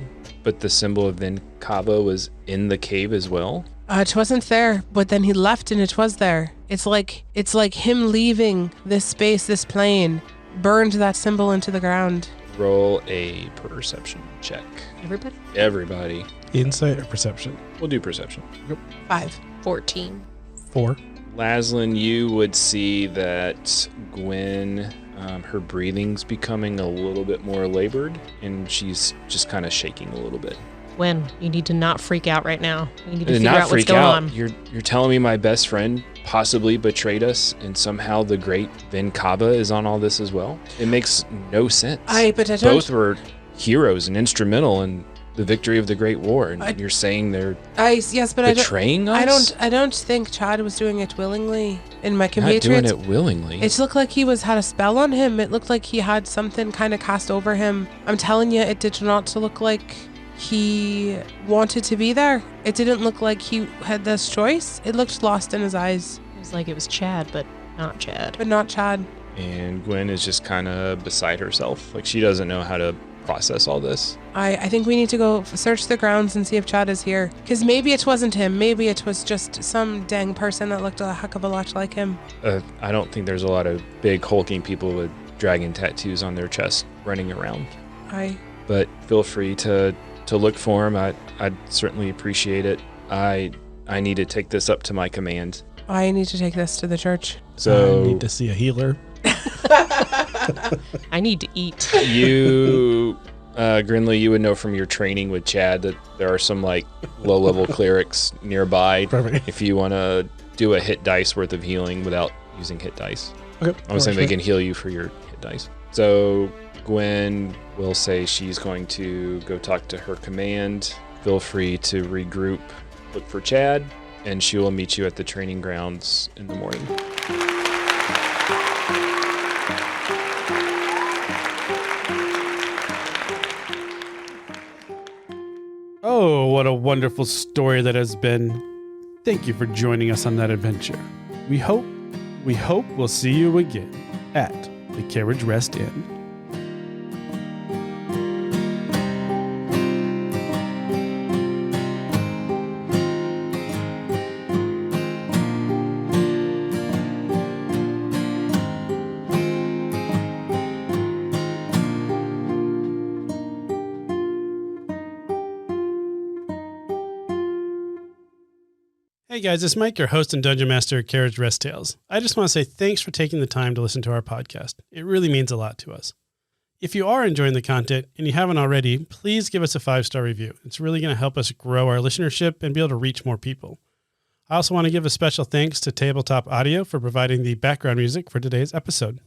but the symbol of Vinkava was in the cave as well? It wasn't there, but then he left and it was there. It's like him leaving this space, this plane, burned that symbol into the ground. Roll a perception check. Everybody. Insight or perception? We'll do perception. 5. 14. 4. Laslin, you would see that Gwen, her breathing's becoming a little bit more labored, and she's just kind of shaking a little bit. Gwen, you need to not freak out right now. You need to figure Not out what's freak going out. on. You're telling me my best friend possibly betrayed us, and somehow the great Vinkava is on all this as well? It makes no sense. But I don't. Both were heroes and instrumental in the victory of the Great War, and you're saying they're Yes, but betraying us? I don't think Chad was doing it willingly. In my Not compatriots, doing it willingly. it looked like he had a spell on him. It looked like he had something kind of cast over him. I'm telling you, it did not look like he wanted to be there. It didn't look like he had this choice. It looked lost in his eyes. It was like it was Chad, but not Chad. But not Chad. And Gwen is just kind of beside herself. Like, she doesn't know how to process all this. I think we need to go search the grounds and see if Chad is here. Because maybe it wasn't him. Maybe it was just some dang person that looked a heck of a lot like him. I don't think there's a lot of big hulking people with dragon tattoos on their chest running around. But feel free to look for him. I'd certainly appreciate it. I need to take this up to my command. I need to take this to the church. So I need to see a healer. I need to eat. You, Grinley, you would know from your training with Chad that there are some like low-level clerics nearby. Perfect. If you want to do a hit dice worth of healing without using hit dice. Okay. I'm saying they can heal you for your hit dice. So Gwen will say she's going to go talk to her command. Feel free to regroup, look for Chad, and she will meet you at the training grounds in the morning. Oh, what a wonderful story that has been. Thank you for joining us on that adventure. We hope we'll see you again at the Carriage Rest Inn. Hey guys, it's Mike, your host and Dungeon Master at Carriage Rest Tales. I just want to say thanks for taking the time to listen to our podcast. It really means a lot to us. If you are enjoying the content and you haven't already, please give us a 5-star review. It's really going to help us grow our listenership and be able to reach more people. I also want to give a special thanks to Tabletop Audio for providing the background music for today's episode.